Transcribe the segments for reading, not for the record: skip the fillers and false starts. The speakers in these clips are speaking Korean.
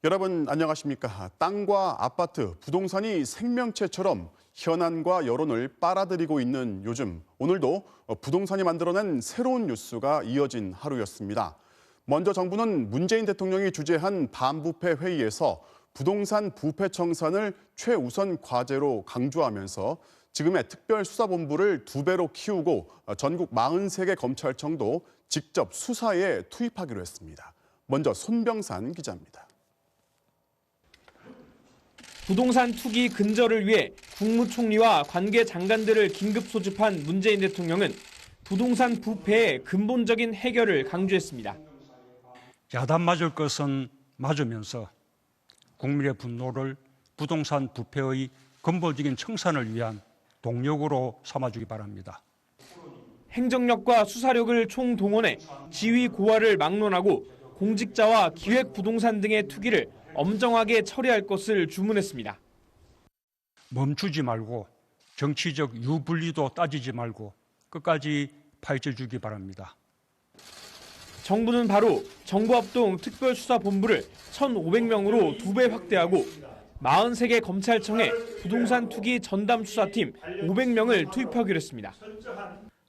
여러분 안녕하십니까? 땅과 아파트, 부동산이 생명체처럼 현안과 여론을 빨아들이고 있는 요즘, 오늘도 부동산이 만들어낸 새로운 뉴스가 이어진 하루였습니다. 먼저 정부는 문재인 대통령이 주재한 반부패 회의에서 부동산 부패 청산을 최우선 과제로 강조하면서 지금의 특별수사본부를 2배로 키우고 전국 43개 검찰청도 직접 수사에 투입하기로 했습니다. 먼저 손병산 기자입니다. 부동산 투기 근절을 위해 국무총리와 관계 장관들을 긴급 소집한 문재인 대통령은 부동산 부패의 근본적인 해결을 강조했습니다. 야단 맞을 것은 맞으면서 국민의 분노를 부동산 부패의 근본적인 청산을 위한 동력으로 삼아주기 바랍니다. 행정력과 수사력을 총동원해 지위 고하를 막론하고 공직자와 기획부동산 등의 투기를 엄정하게 처리할 것을 주문했습니다. 멈추지 말고 정치적 유불리도 따지지 말고 끝까지 파헤쳐주기 바랍니다. 정부는 바로 정부합동 특별수사본부를 1,500명으로 2배 확대하고 43개 검찰청에 부동산 투기 전담 수사팀 500명을 투입하기로 했습니다.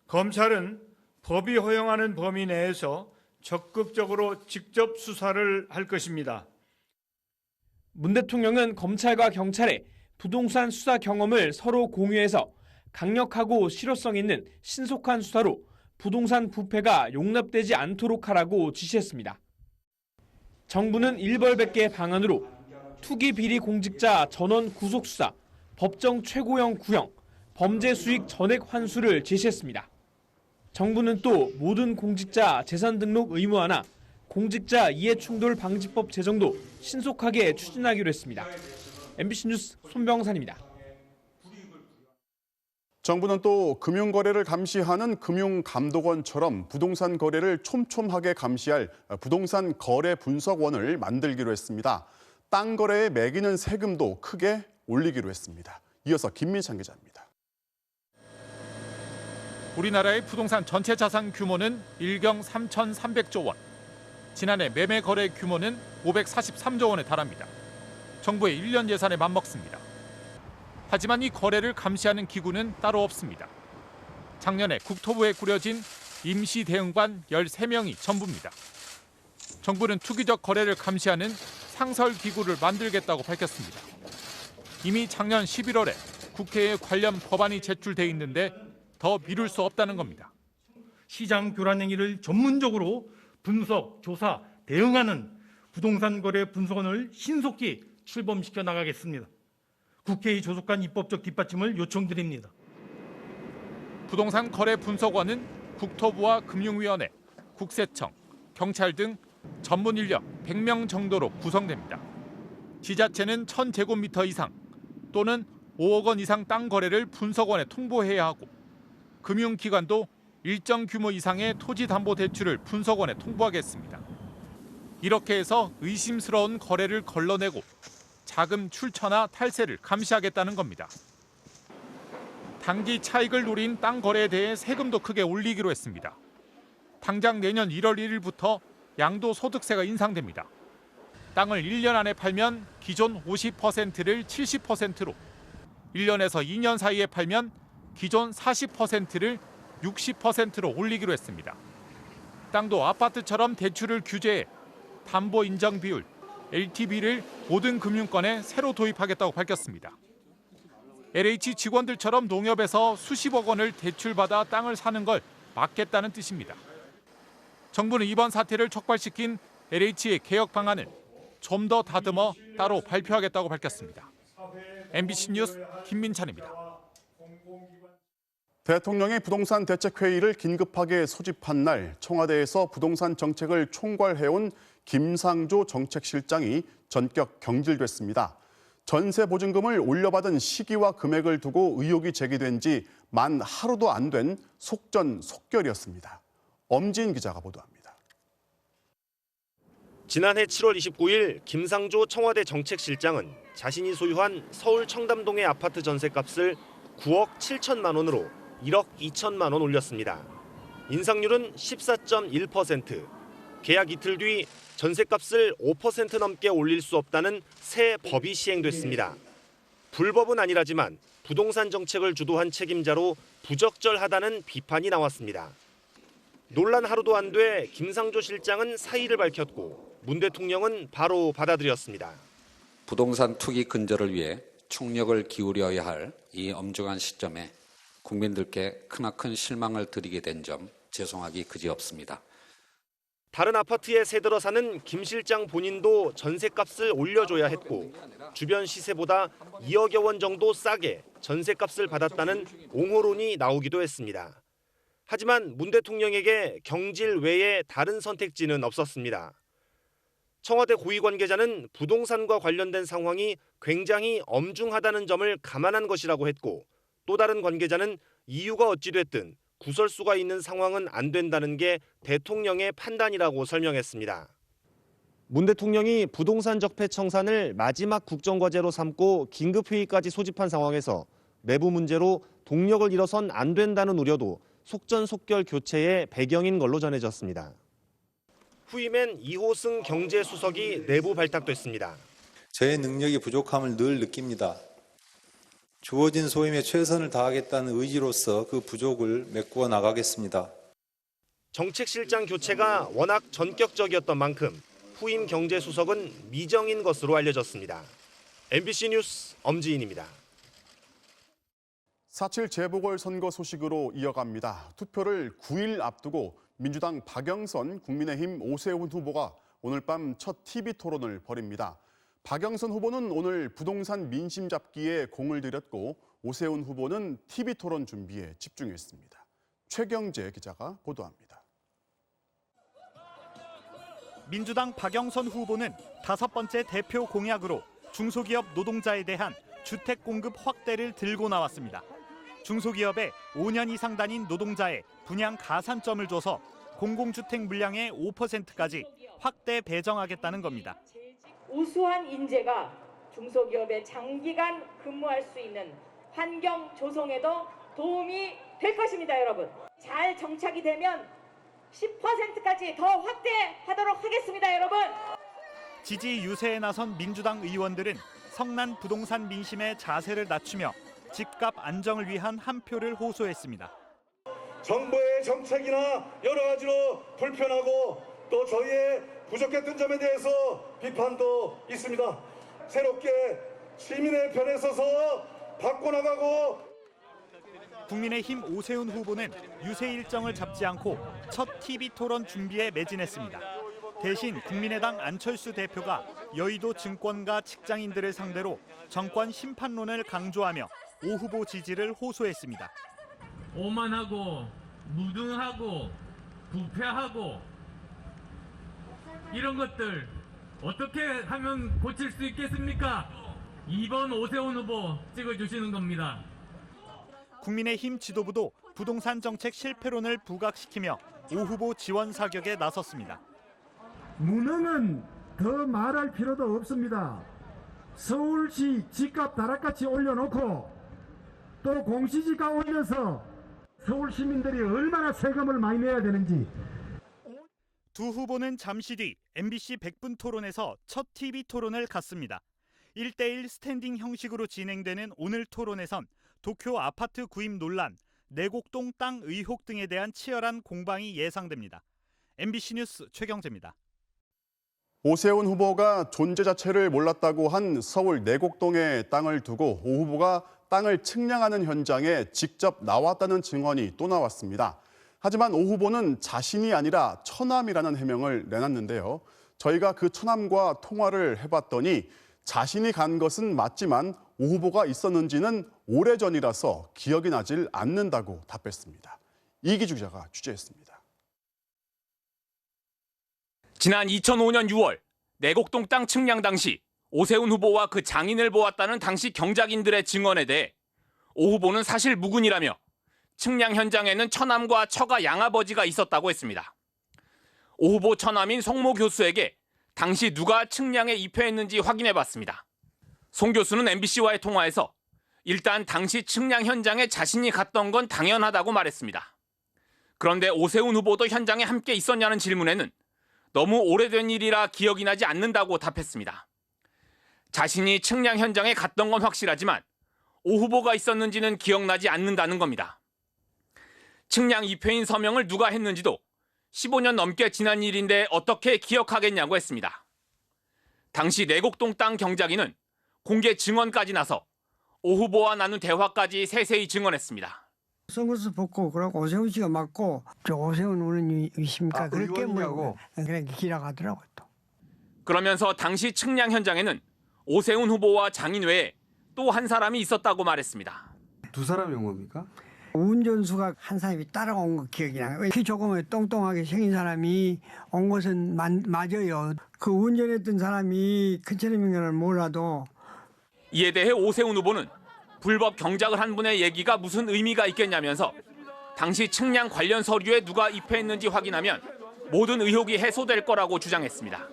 검찰은 법이 허용하는 범위 내에서 적극적으로 직접 수사를 할 것입니다. 문 대통령은 검찰과 경찰의 부동산 수사 경험을 서로 공유해서 강력하고 실효성 있는 신속한 수사로 부동산 부패가 용납되지 않도록 하라고 지시했습니다. 정부는 일벌백계 방안으로 투기 비리 공직자 전원 구속 수사, 법정 최고형 구형, 범죄 수익 전액 환수를 제시했습니다. 정부는 또 모든 공직자 재산 등록 의무 완화, 공직자 이해충돌 방지법 제정도 신속하게 추진하기로 했습니다. MBC 뉴스 손병산입니다. 정부는 또 금융거래를 감시하는 금융감독원처럼 부동산 거래를 촘촘하게 감시할 부동산 거래 분석원을 만들기로 했습니다. 땅 거래에 매기는 세금도 크게 올리기로 했습니다. 이어서 김민찬 기자입니다. 우리나라의 부동산 전체 자산 규모는 일경 3,300조 원. 지난해 매매 거래 규모는 543조 원에 달합니다. 정부의 1년 예산에 맞먹습니다. 하지만 이 거래를 감시하는 기구는 따로 없습니다. 작년에 국토부에 꾸려진 임시대응관 13명이 전부입니다. 정부는 투기적 거래를 감시하는 상설기구를 만들겠다고 밝혔습니다. 이미 작년 11월에 국회에 관련 법안이 제출돼 있는데 더 미룰 수 없다는 겁니다. 시장 교란 행위를 전문적으로 분석, 조사, 대응하는 부동산 거래 분석원을 신속히 출범시켜 나가겠습니다. 국회의 조속한 입법적 뒷받침을 요청드립니다. 부동산 거래 분석원은 국토부와 금융위원회, 국세청, 경찰 등 전문 인력 100명 정도로 구성됩니다. 지자체는 1,000제곱미터 이상 또는 5억 원 이상 땅 거래를 분석원에 통보해야 하고 금융기관도 일정 규모 이상의 토지담보대출을 분석원에 통보하겠습니다. 이렇게 해서 의심스러운 거래를 걸러내고 자금 출처나 탈세를 감시하겠다는 겁니다. 단기 차익을 노린 땅 거래에 대해 세금도 크게 올리기로 했습니다. 당장 내년 1월 1일부터 양도소득세가 인상됩니다. 땅을 1년 안에 팔면 기존 50%를 70%로, 1년에서 2년 사이에 팔면 기존 40%를 60%로 올리기로 했습니다. 땅도 아파트처럼 대출을 규제해 담보 인정 비율, LTV를 모든 금융권에 새로 도입하겠다고 밝혔습니다. LH 직원들처럼 농협에서 수십억 원을 대출받아 땅을 사는 걸 막겠다는 뜻입니다. 정부는 이번 사태를 촉발시킨 LH의 개혁 방안을 좀 더 다듬어 따로 발표하겠다고 밝혔습니다. MBC 뉴스 김민찬입니다. 대통령이 부동산 대책회의를 긴급하게 소집한 날 청와대에서 부동산 정책을 총괄해온 김상조 정책실장이 전격 경질됐습니다. 전세 보증금을 올려받은 시기와 금액을 두고 의혹이 제기된 지 만 하루도 안 된 속전속결이었습니다. 엄지인 기자가 보도합니다. 지난해 7월 29일 김상조 청와대 정책실장은 자신이 소유한 서울 청담동의 아파트 전세값을 9억 7천만 원으로 1억 2천만 원 올렸습니다. 인상률은 14.1%, 계약 이틀 뒤 전셋값을 5% 넘게 올릴 수 없다는 새 법이 시행됐습니다. 불법은 아니라지만 부동산 정책을 주도한 책임자로 부적절하다는 비판이 나왔습니다. 논란 하루도 안 돼 김상조 실장은 사의를 밝혔고 문 대통령은 바로 받아들였습니다. 부동산 투기 근절을 위해 총력을 기울여야 할 이 엄중한 시점에 국민들께 크나큰 실망을 드리게 된 점 죄송하기 그지없습니다. 다른 아파트에 새들어 사는 김 실장 본인도 전셋값을 올려줘야 했고 주변 시세보다 2억여 원 정도 싸게 전셋값을 받았다는 옹호론이 나오기도 했습니다. 하지만 문 대통령에게 경질 외에 다른 선택지는 없었습니다. 청와대 고위 관계자는 부동산과 관련된 상황이 굉장히 엄중하다는 점을 감안한 것이라고 했고 또 다른 관계자는 이유가 어찌됐든 구설수가 있는 상황은 안 된다는 게 대통령의 판단이라고 설명했습니다. 문 대통령이 부동산 적폐 청산을 마지막 국정과제로 삼고 긴급회의까지 소집한 상황에서 내부 문제로 동력을 잃어선 안 된다는 우려도 속전속결 교체의 배경인 걸로 전해졌습니다. 후임엔 이호승 경제수석이 내부 발탁됐습니다. 저의 능력이 부족함을 늘 느낍니다. 주어진 소임에 최선을 다하겠다는 의지로서 그 부족을 메꾸어 나가겠습니다. 정책실장 교체가 워낙 전격적이었던 만큼 후임 경제수석은 미정인 것으로 알려졌습니다. MBC 뉴스 엄지인입니다. 4.7 재보궐선거 소식으로 이어갑니다. 투표를 9일 앞두고 민주당 박영선, 국민의힘 오세훈 후보가 오늘 밤 첫 TV 토론을 벌입니다. 박영선 후보는 오늘 부동산 민심 잡기에 공을 들였고 오세훈 후보는 TV 토론 준비에 집중했습니다. 최경재 기자가 보도합니다. 민주당 박영선 후보는 5번째 대표 공약으로 중소기업 노동자에 대한 주택 공급 확대를 들고 나왔습니다. 중소기업에 5년 이상 다닌 노동자의 분양 가산점을 줘서 공공주택 물량의 5%까지 확대 배정하겠다는 겁니다. 우수한 인재가 중소기업에 장기간 근무할 수 있는 환경 조성에도 도움이 될 것입니다, 여러분. 잘 정착이 되면 10%까지 더 확대하도록 하겠습니다, 여러분. 지지 유세에 나선 민주당 의원들은 성난 부동산 민심의 자세를 낮추며 집값 안정을 위한 한 표를 호소했습니다. 정부의 정책이나 여러 가지로 불편하고 또 저희의 부족했던 점에 대해서 비판도 있습니다. 새롭게 시민의 편에 서서 바꿔나가고. 국민의힘 오세훈 후보는 유세 일정을 잡지 않고 첫 TV 토론 준비에 매진했습니다. 대신 국민의당 안철수 대표가 여의도 증권가 직장인들을 상대로 정권 심판론을 강조하며 오 후보 지지를 호소했습니다. 오만하고 무능하고 부패하고 이런 것들 어떻게 하면 고칠 수 있겠습니까? 2번 오세훈 후보 찍어주시는 겁니다. 국민의힘 지도부도 부동산 정책 실패론을 부각시키며 오 후보 지원 사격에 나섰습니다. 무능은 더 말할 필요도 없습니다. 서울시 집값 다락같이 올려놓고 또 공시지가 올려서 서울 시민들이 얼마나 세금을 많이 내야 되는지. 두 후보는 잠시 뒤 MBC 100분 토론에서 첫 TV 토론을 갖습니다. 1대1 스탠딩 형식으로 진행되는 오늘 토론에선 도쿄 아파트 구입 논란, 내곡동 땅 의혹 등에 대한 치열한 공방이 예상됩니다. MBC 뉴스 최경재입니다. 오세훈 후보가 존재 자체를 몰랐다고 한 서울 내곡동의 땅을 두고 오 후보가 땅을 측량하는 현장에 직접 나왔다는 증언이 또 나왔습니다. 하지만 오 후보는 자신이 아니라 처남이라는 해명을 내놨는데요. 저희가 그 처남과 통화를 해봤더니 자신이 간 것은 맞지만 오 후보가 있었는지는 오래전이라서 기억이 나질 않는다고 답했습니다. 이기주 기자가 취재했습니다. 지난 2005년 6월 내곡동 땅 측량 당시 오세훈 후보와 그 장인을 보았다는 당시 경작인들의 증언에 대해 오 후보는 사실 무근이라며 측량 현장에는 처남과 처가 양아버지가 있었다고 했습니다. 오 후보 처남인 송모 교수에게 당시 누가 측량에 입회했는지 확인해봤습니다. 송 교수는 MBC와의 통화에서 일단 당시 측량 현장에 자신이 갔던 건 당연하다고 말했습니다. 그런데 오세훈 후보도 현장에 함께 있었냐는 질문에는 너무 오래된 일이라 기억이 나지 않는다고 답했습니다. 자신이 측량 현장에 갔던 건 확실하지만 오 후보가 있었는지는 기억나지 않는다는 겁니다. 측량 입회인 서명을 누가 했는지도 15년 넘게 지난 일인데 어떻게 기억하겠냐고 했습니다. 당시 내곡동 땅 경작인은 공개 증언까지 나서 오 후보와 나눈 대화까지 세세히 증언했습니다. 선거서 벗고 그러고 오세훈 씨가 맞고 저 오세훈 의원님이십니까? 그렇게 뭐냐고 그냥 기라가더라고요. 또. 그러면서 당시 측량 현장에는 오세훈 후보와 장인 외에 또 한 사람이 있었다고 말했습니다. 두 사람이 온 겁니까? 운전수가 한 사람이 따라온 거 기억이 나요. 키 조금 똥똥하게 생긴 사람이 온 것은 맞아요. 그 운전했던 사람이 큰처럼인가는 몰라도. 이에 대해 오세훈 후보는 불법 경작을 한 분의 얘기가 무슨 의미가 있겠냐면서 당시 측량 관련 서류에 누가 입회했는지 확인하면 모든 의혹이 해소될 거라고 주장했습니다.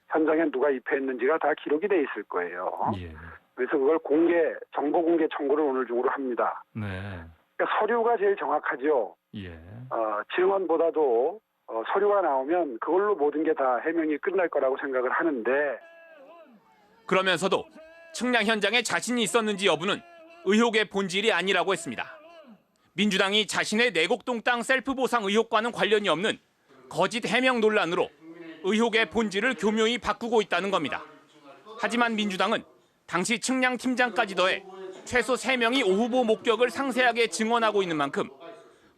현장에 누가 입회했는지가 다 기록이 돼 있을 거예요. 그래서 그걸 정보 공개 청구를 오늘 중으로 합니다. 그러니까 서류가 제일 정확하죠. 증언보다도 서류가 나오면 그걸로 모든 게 다 해명이 끝날 거라고 생각을 하는데. 그러면서도 측량 현장에 자신이 있었는지 여부는 의혹의 본질이 아니라고 했습니다. 민주당이 자신의 내곡동 땅 셀프 보상 의혹과는 관련이 없는 거짓 해명 논란으로 의혹의 본질을 교묘히 바꾸고 있다는 겁니다. 하지만 민주당은 당시 측량 팀장까지 더해 최소 3명이 오 후보 목격을 상세하게 증언하고 있는 만큼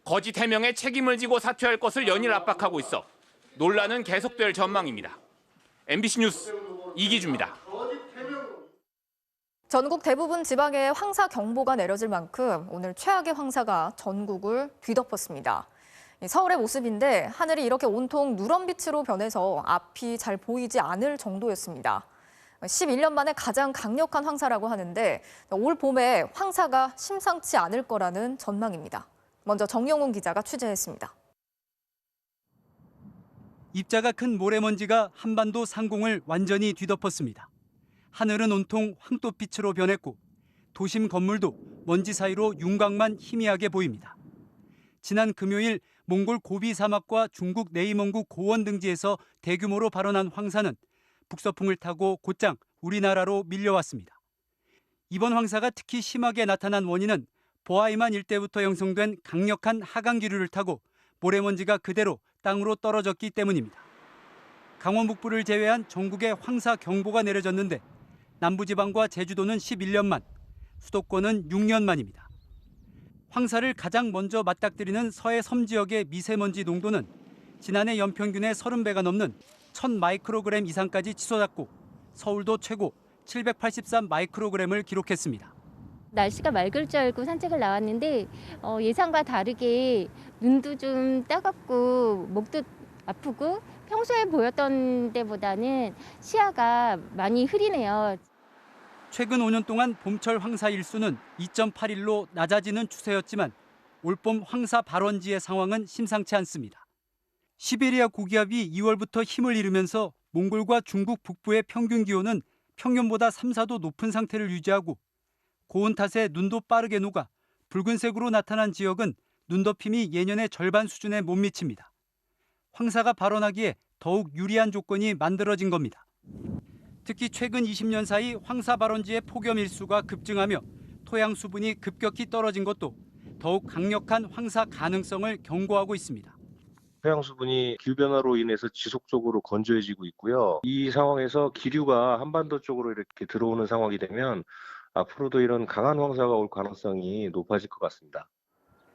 거짓 해명에 책임을 지고 사퇴할 것을 연일 압박하고 있어 논란은 계속될 전망입니다. MBC 뉴스 이기주입니다. 전국 대부분 지방에 황사 경보가 내려질 만큼 오늘 최악의 황사가 전국을 뒤덮었습니다. 서울의 모습인데 하늘이 이렇게 온통 누런빛으로 변해서 앞이 잘 보이지 않을 정도였습니다. 11년 만에 가장 강력한 황사라고 하는데 올 봄에 황사가 심상치 않을 거라는 전망입니다. 먼저 정영훈 기자가 취재했습니다. 입자가 큰 모래먼지가 한반도 상공을 완전히 뒤덮었습니다. 하늘은 온통 황토빛으로 변했고 도심 건물도 먼지 사이로 윤곽만 희미하게 보입니다. 지난 금요일 몽골 고비 사막과 중국 내이몽구 고원 등지에서 대규모로 발원한 황사는 북서풍을 타고 곧장 우리나라로 밀려왔습니다. 이번 황사가 특히 심하게 나타난 원인은 보아이만 일대부터 형성된 강력한 하강 기류를 타고 모래먼지가 그대로 땅으로 떨어졌기 때문입니다. 강원 북부를 제외한 전국에 황사 경보가 내려졌는데 남부지방과 제주도는 11년 만, 수도권은 6년 만입니다. 황사를 가장 먼저 맞닥뜨리는 서해 섬 지역의 미세먼지 농도는 지난해 연평균의 30배가 넘는 1000 마이크로그램 이상까지 치솟았고 서울도 최고 783 마이크로그램을 기록했습니다. 날씨가 맑을 줄 알고 산책을 나왔는데 예상과 다르게 눈도 좀 따갑고 목도 아프고 평소에 보였던 때보다는 시야가 많이 흐리네요. 최근 5년 동안 봄철 황사 일수는 2.81로 낮아지는 추세였지만 올봄 황사 발원지의 상황은 심상치 않습니다. 시베리아 고기압이 2월부터 힘을 잃으면서 몽골과 중국 북부의 평균 기온은 평년보다 3, 4도 높은 상태를 유지하고 고온 탓에 눈도 빠르게 녹아 붉은색으로 나타난 지역은 눈덮임이 예년의 절반 수준에 못 미칩니다. 황사가 발원하기에 더욱 유리한 조건이 만들어진 겁니다. 특히 최근 20년 사이 황사 발원지의 폭염 일수가 급증하며 토양 수분이 급격히 떨어진 것도 더욱 강력한 황사 가능성을 경고하고 있습니다. 토양 수분이 기후변화로 인해서 지속적으로 건조해지고 있고요. 이 상황에서 기류가 한반도 쪽으로 이렇게 들어오는 상황이 되면 앞으로도 이런 강한 황사가 올 가능성이 높아질 것 같습니다.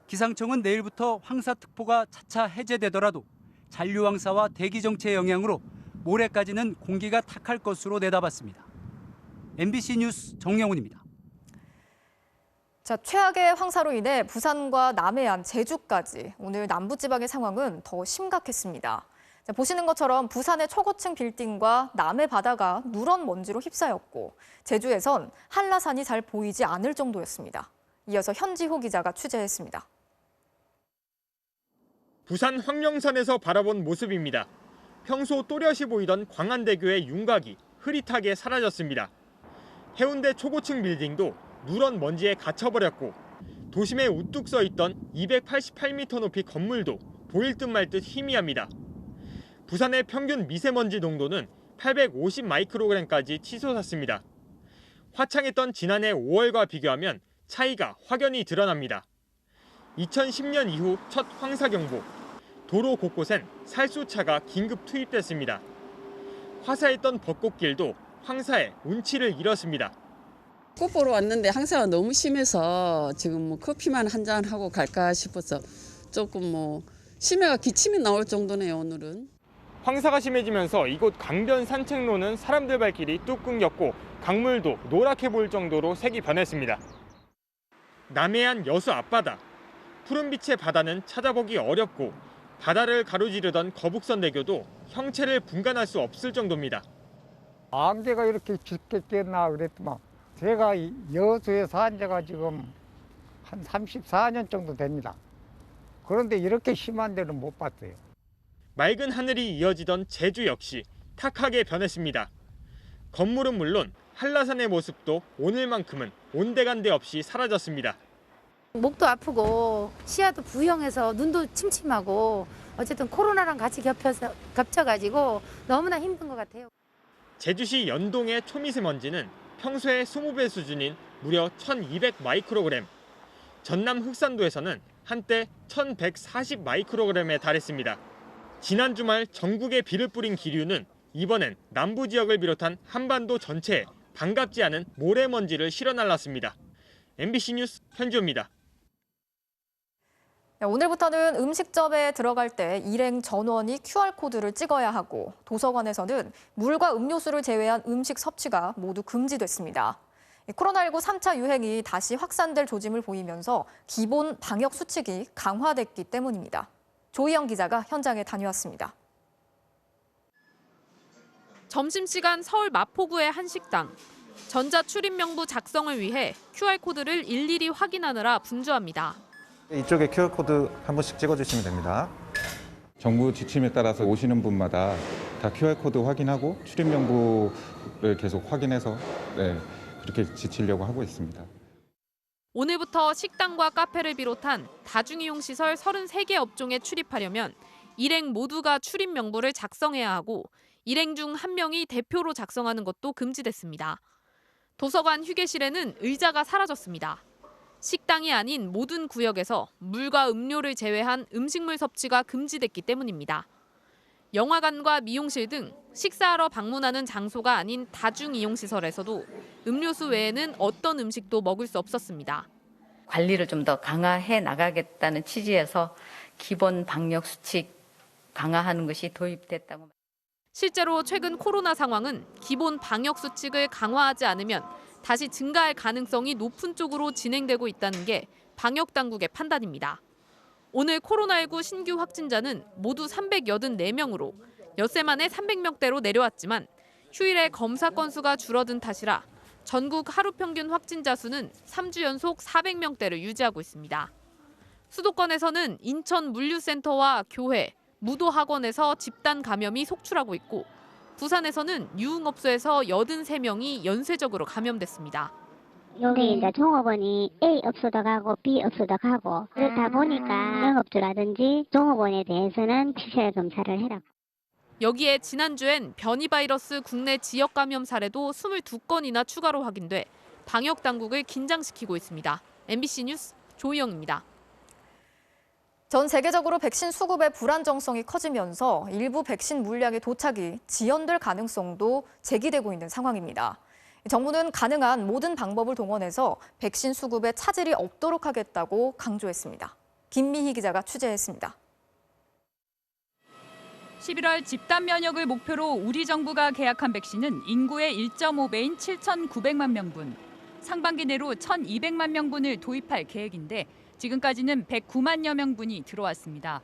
기상청은 내일부터 황사특보가 차차 해제되더라도 잔류황사와 대기정체의 영향으로 모레까지는 공기가 탁할 것으로 내다봤습니다. MBC 뉴스 정영훈입니다. 자, 최악의 황사로 인해 부산과 남해안, 제주까지 오늘 남부지방의 상황은 더 심각했습니다. 자, 보시는 것처럼 부산의 초고층 빌딩과 남해 바다가 누런 먼지로 휩싸였고 제주에선 한라산이 잘 보이지 않을 정도였습니다. 이어서 현지호 기자가 취재했습니다. 부산 황령산에서 바라본 모습입니다. 평소 또렷이 보이던 광안대교의 윤곽이 흐릿하게 사라졌습니다. 해운대 초고층 빌딩도 누런 먼지에 갇혀버렸고 도심에 우뚝 서 있던 288m 높이 건물도 보일 듯 말 듯 희미합니다. 부산의 평균 미세먼지 농도는 850 마이크로그램까지 치솟았습니다. 화창했던 지난해 5월과 비교하면 차이가 확연히 드러납니다. 2010년 이후 첫 황사경보, 도로 곳곳엔 살수차가 긴급 투입됐습니다. 화사했던 벚꽃길도 황사에 운치를 잃었습니다. 꽃 보러 왔는데 황사가 너무 심해서 지금 커피만 한 잔 하고 갈까 싶어서 조금 심해가 기침이 나올 정도네요, 오늘은. 황사가 심해지면서 이곳 강변 산책로는 사람들 발길이 뚝 끊겼고 강물도 노랗게 보일 정도로 색이 변했습니다. 남해안 여수 앞바다. 푸른빛의 바다는 찾아보기 어렵고 바다를 가로지르던 거북선대교도 형체를 분간할 수 없을 정도입니다. 안개가 이렇게 짙게 꼈나 그랬더만 제가 여수에 산 지가 지금 한 34년 정도 됩니다. 그런데 이렇게 심한 데는 못 봤어요. 맑은 하늘이 이어지던 제주 역시 탁하게 변했습니다. 건물은 물론 한라산의 모습도 오늘만큼은 온데간데 없이 사라졌습니다. 목도 아프고 시야도 부영해서 눈도 침침하고 어쨌든 코로나랑 같이 겹쳐가지고 너무나 힘든 것 같아요. 제주시 연동의 초미세먼지는 평소의 20배 수준인 무려 1200 마이크로그램. 전남 흑산도에서는 한때 1140 마이크로그램에 달했습니다. 지난 주말 전국에 비를 뿌린 기류는 이번엔 남부 지역을 비롯한 한반도 전체에 반갑지 않은 모래먼지를 실어날랐습니다. MBC 뉴스 현주입니다. 오늘부터는 음식점에 들어갈 때 일행 전원이 QR코드를 찍어야 하고 도서관에서는 물과 음료수를 제외한 음식 섭취가 모두 금지됐습니다. 코로나19 3차 유행이 다시 확산될 조짐을 보이면서 기본 방역 수칙이 강화됐기 때문입니다. 조희영 기자가 현장에 다녀왔습니다. 점심시간 서울 마포구의 한 식당. 전자출입명부 작성을 위해 QR코드를 일일이 확인하느라 분주합니다. 이쪽에 QR코드 한 번씩 찍어주시면 됩니다. 정부 지침에 따라서 오시는 분마다 다 QR코드 확인하고 출입명부를 계속 확인해서 그렇게 지치려고 하고 있습니다. 오늘부터 식당과 카페를 비롯한 다중이용시설 33개 업종에 출입하려면 일행 모두가 출입명부를 작성해야 하고 일행 중 한 명이 대표로 작성하는 것도 금지됐습니다. 도서관 휴게실에는 의자가 사라졌습니다. 식당이 아닌 모든 구역에서 물과 음료를 제외한 음식물 섭취가 금지됐기 때문입니다. 영화관과 미용실 등 식사하러 방문하는 장소가 아닌 다중이용시설에서도 음료수 외에는 어떤 음식도 먹을 수 없었습니다. 관리를 좀 더 강화해 나가겠다는 취지에서 기본 방역 수칙 강화하는 것이 도입됐다고. 실제로 최근 코로나 상황은 기본 방역 수칙을 강화하지 않으면 다시 증가할 가능성이 높은 쪽으로 진행되고 있다는 게 방역 당국의 판단입니다. 오늘 코로나19 신규 확진자는 모두 384명으로 엿새 만에 300명대로 내려왔지만 휴일에 검사 건수가 줄어든 탓이라 전국 하루 평균 확진자 수는 3주 연속 400명대를 유지하고 있습니다. 수도권에서는 인천 물류센터와 교회, 무도학원에서 집단 감염이 속출하고 있고 부산에서는 유흥업소에서 83명이 연쇄적으로 감염됐습니다. 여기 이제 종업원이 A 업소도 가고 B 업소도 가고 그렇다 보니까 영업주라든지 종업원에 대해서는 PCR 검사를 해라. 여기에 지난주엔 변이 바이러스 국내 지역 감염 사례도 22건이나 추가로 확인돼 방역 당국을 긴장시키고 있습니다. MBC 뉴스 조희영입니다. 전 세계적으로 백신 수급의 불안정성이 커지면서 일부 백신 물량의 도착이 지연될 가능성도 제기되고 있는 상황입니다. 정부는 가능한 모든 방법을 동원해서 백신 수급에 차질이 없도록 하겠다고 강조했습니다. 김미희 기자가 취재했습니다. 11월 집단 면역을 목표로 우리 정부가 계약한 백신은 인구의 1.5배인 7,900만 명분, 상반기 내로 1,200만 명분을 도입할 계획인데 지금까지는 109만여 명분이 들어왔습니다.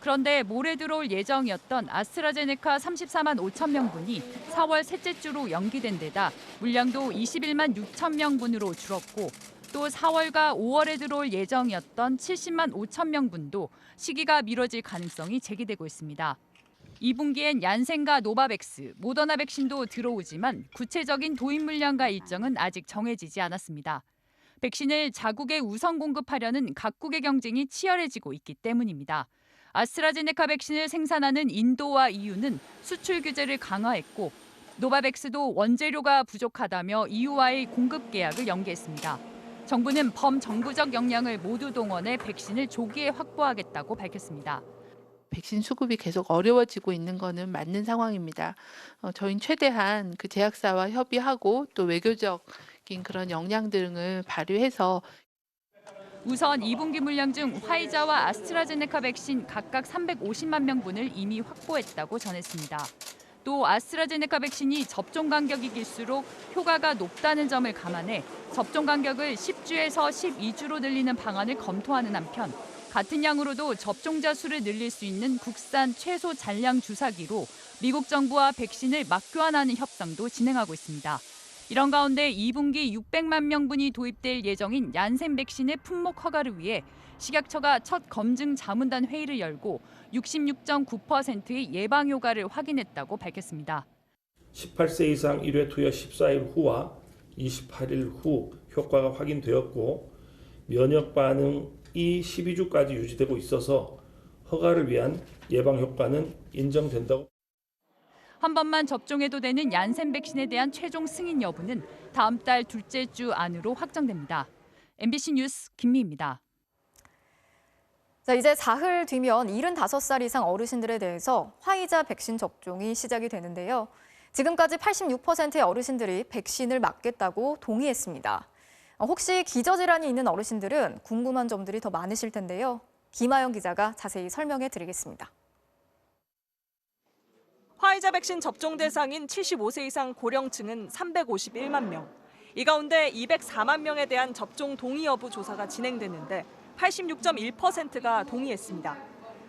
그런데 모레 들어올 예정이었던 아스트라제네카 34만 5천 명분이 4월 셋째 주로 연기된 데다 물량도 21만 6천 명분으로 줄었고 또 4월과 5월에 들어올 예정이었던 70만 5천 명분도 시기가 미뤄질 가능성이 제기되고 있습니다. 2분기엔 얀센과 노바백스, 모더나 백신도 들어오지만 구체적인 도입 물량과 일정은 아직 정해지지 않았습니다. 백신을 자국에 우선 공급하려는 각국의 경쟁이 치열해지고 있기 때문입니다. 아스트라제네카 백신을 생산하는 인도와 EU는 수출 규제를 강화했고 노바백스도 원재료가 부족하다며 EU와의 공급 계약을 연기했습니다. 정부는 범정부적 역량을 모두 동원해 백신을 조기에 확보하겠다고 밝혔습니다. 백신 수급이 계속 어려워지고 있는 것은 맞는 상황입니다. 저희는 최대한 그 제약사와 협의하고 또 외교적인 그런 역량 등을 발휘해서 우선 2분기 물량 중 화이자와 아스트라제네카 백신 각각 350만 명분을 이미 확보했다고 전했습니다. 또 아스트라제네카 백신이 접종 간격이 길수록 효과가 높다는 점을 감안해 접종 간격을 10주에서 12주로 늘리는 방안을 검토하는 한편 같은 양으로도 접종자 수를 늘릴 수 있는 국산 최소 잔량 주사기로 미국 정부와 백신을 맞교환하는 협상도 진행하고 있습니다. 이런 가운데 2분기 600만 명분이 도입될 예정인 얀센 백신의 품목 허가를 위해 식약처가 첫 검증 자문단 회의를 열고 66.9%의 예방 효과를 확인했다고 밝혔습니다. 18세 이상 1회 투여 14일 후와 28일 후 효과가 확인되었고 면역 반응이 12주까지 유지되고 있어서 허가를 위한 예방 효과는 인정된다고. 한 번만 접종해도 되는 얀센 백신에 대한 최종 승인 여부는 다음 달 둘째 주 안으로 확정됩니다. MBC 뉴스 김미희입니다. 자, 이제 사흘 뒤면 75살 이상 어르신들에 대해서 화이자 백신 접종이 시작이 되는데요. 지금까지 86%의 어르신들이 백신을 맞겠다고 동의했습니다. 혹시 기저질환이 있는 어르신들은 궁금한 점들이 더 많으실 텐데요. 김아영 기자가 자세히 설명해 드리겠습니다. 화이자 백신 접종 대상인 75세 이상 고령층은 351만 명. 이 가운데 204만 명에 대한 접종 동의 여부 조사가 진행됐는데 86.1%가 동의했습니다.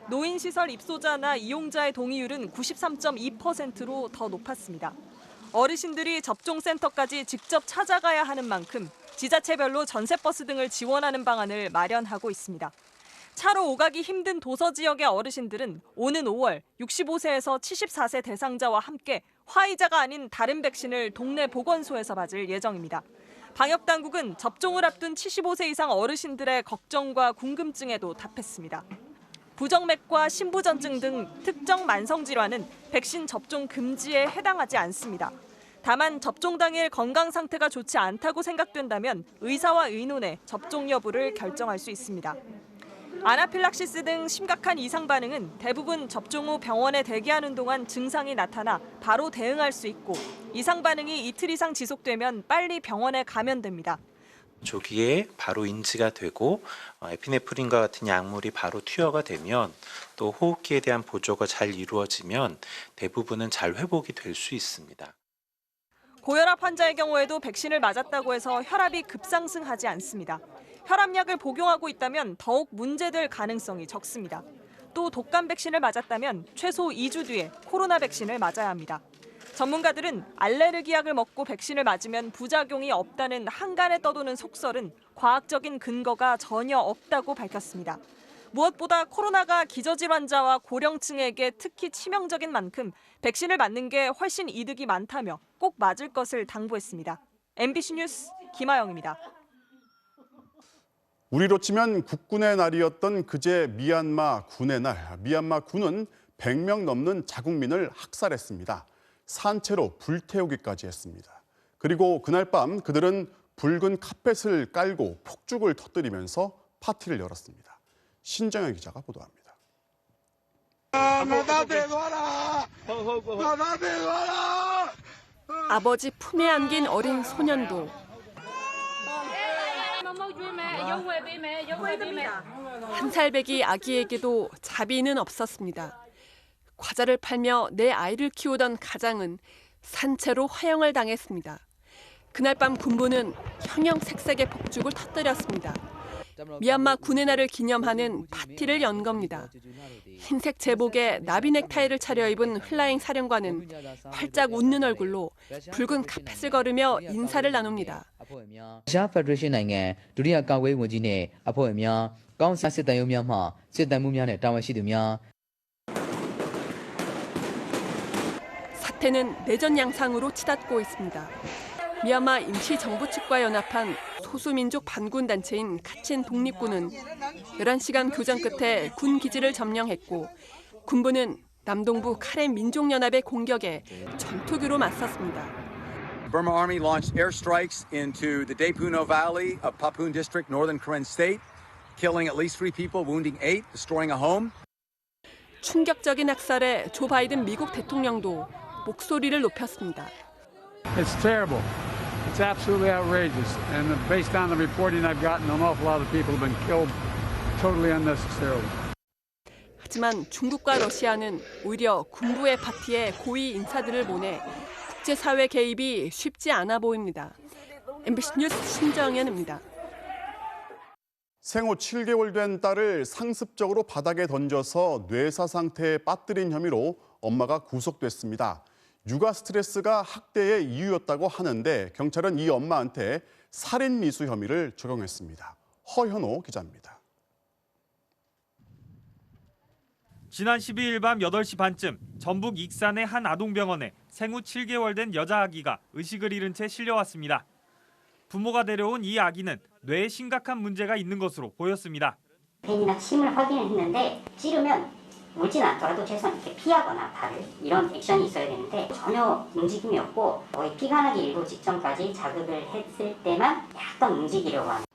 노인시설 입소자나 이용자의 동의율은 93.2%로 더 높았습니다. 어르신들이 접종센터까지 직접 찾아가야 하는 만큼 지자체별로 전세버스 등을 지원하는 방안을 마련하고 있습니다. 차로 오가기 힘든 도서 지역의 어르신들은 오는 5월 65세에서 74세 대상자와 함께 화이자가 아닌 다른 백신을 동네 보건소에서 맞을 예정입니다. 방역당국은 접종을 앞둔 75세 이상 어르신들의 걱정과 궁금증에도 답했습니다. 부정맥과 신부전증 등 특정 만성질환은 백신 접종 금지에 해당하지 않습니다. 다만 접종 당일 건강 상태가 좋지 않다고 생각된다면 의사와 의논해 접종 여부를 결정할 수 있습니다. 아나필락시스 등 심각한 이상 반응은 대부분 접종 후 병원에 대기하는 동안 증상이 나타나 바로 대응할 수 있고 이상 반응이 이틀 이상 지속되면 빨리 병원에 가면 됩니다. 조기에 바로 인지가 되고 에피네프린과 같은 약물이 바로 투여가 되면 또 호흡기에 대한 보조가 잘 이루어지면 대부분은 잘 회복이 될 수 있습니다. 고혈압 환자의 경우에도 백신을 맞았다고 해서 혈압이 급상승하지 않습니다. 혈압약을 복용하고 있다면 더욱 문제될 가능성이 적습니다. 또 독감 백신을 맞았다면 최소 2주 뒤에 코로나 백신을 맞아야 합니다. 전문가들은 알레르기약을 먹고 백신을 맞으면 부작용이 없다는 한간에 떠도는 속설은 과학적인 근거가 전혀 없다고 밝혔습니다. 무엇보다 코로나가 기저질환자와 고령층에게 특히 치명적인 만큼 백신을 맞는 게 훨씬 이득이 많다며 꼭 맞을 것을 당부했습니다. MBC 뉴스 김아영입니다. 우리로 치면 국군의 날이었던 그제 미얀마 군의 날. 미얀마 군은 100명 넘는 자국민을 학살했습니다. 산채로 불태우기까지 했습니다. 그리고 그날 밤 그들은 붉은 카펫을 깔고 폭죽을 터뜨리면서 파티를 열었습니다. 신정현 기자가 보도합니다. 아버지 품에 안긴 어린 소년도 한 살배기 아기에게도 자비는 없었습니다. 과자를 팔며 내 아이를 키우던 가장은 산채로 화형을 당했습니다. 그날 밤 군부는 형형색색의 폭죽을 터뜨렸습니다. 미얀마 군의 날을 기념하는 파티를 연 겁니다. 흰색 제복에 나비 넥타이를 차려입은 플라잉 사령관은 활짝 웃는 얼굴로 붉은 카펫을 걸으며 인사를 나눕니다. 페더레이션နိုင်ငံဒုတိယကာကွယ်ရေးဝန်ကြီးနဲ့အဖွဲ့ဝင်များကောင်းစားစစ်တမ်းရုံးများမှစစ်တမ်းမှုများနဲ့တာဝန်ရှိသူများ 사태는 내전 양상으로 치닫고 있습니다. 미얀마 임시정부 측과 연합한 소수민족 반군단체인 카친 독립군은 11시간 교전 끝에 군 기지를 점령했고 군부는 남동부 카렌 민족연합의 공격에 전투기로 맞섰습니다. Burma Army launched airstrikes into the Daepuno Valley of Papun District, northern Karen State, killing at least 3 people, wounding 8, destroying a home. 충격적인 학살에 조 바이든 미국 대통령도 목소리를 높였습니다. It's terrible. It's absolutely outrageous. And based on the reporting I've gotten, an awful lot of people have been killed totally unnecessarily. 하지만 중국과 러시아는 오히려 군부의 파티에 고위 인사들을 보내 국제사회 개입이 쉽지 않아 보입니다. MBC 뉴스 신정연입니다. 생후 7개월 된 딸을 상습적으로 바닥에 던져서 뇌사 상태에 빠뜨린 혐의로 엄마가 구속됐습니다. 육아 스트레스가 학대의 이유였다고 하는데 경찰은 이 엄마한테 살인 미수 혐의를 적용했습니다. 허현호 기자입니다. 지난 12일 밤 8시 반쯤 전북 익산의 한 아동병원에 생후 7개월 된 여자 아기가 의식을 잃은 채 실려왔습니다. 부모가 데려온 이 아기는 뇌에 심각한 문제가 있는 것으로 보였습니다. 펜이나 침을 확인했는데 찌르면 울진 않더라도 최소한 이렇게 피하거나 발을 이런 액션이 있어야 되는데 전혀 움직임이 없고 거의 피가 나기 일보 직전까지 자극을 했을 때만 약간 움직이려고 하는.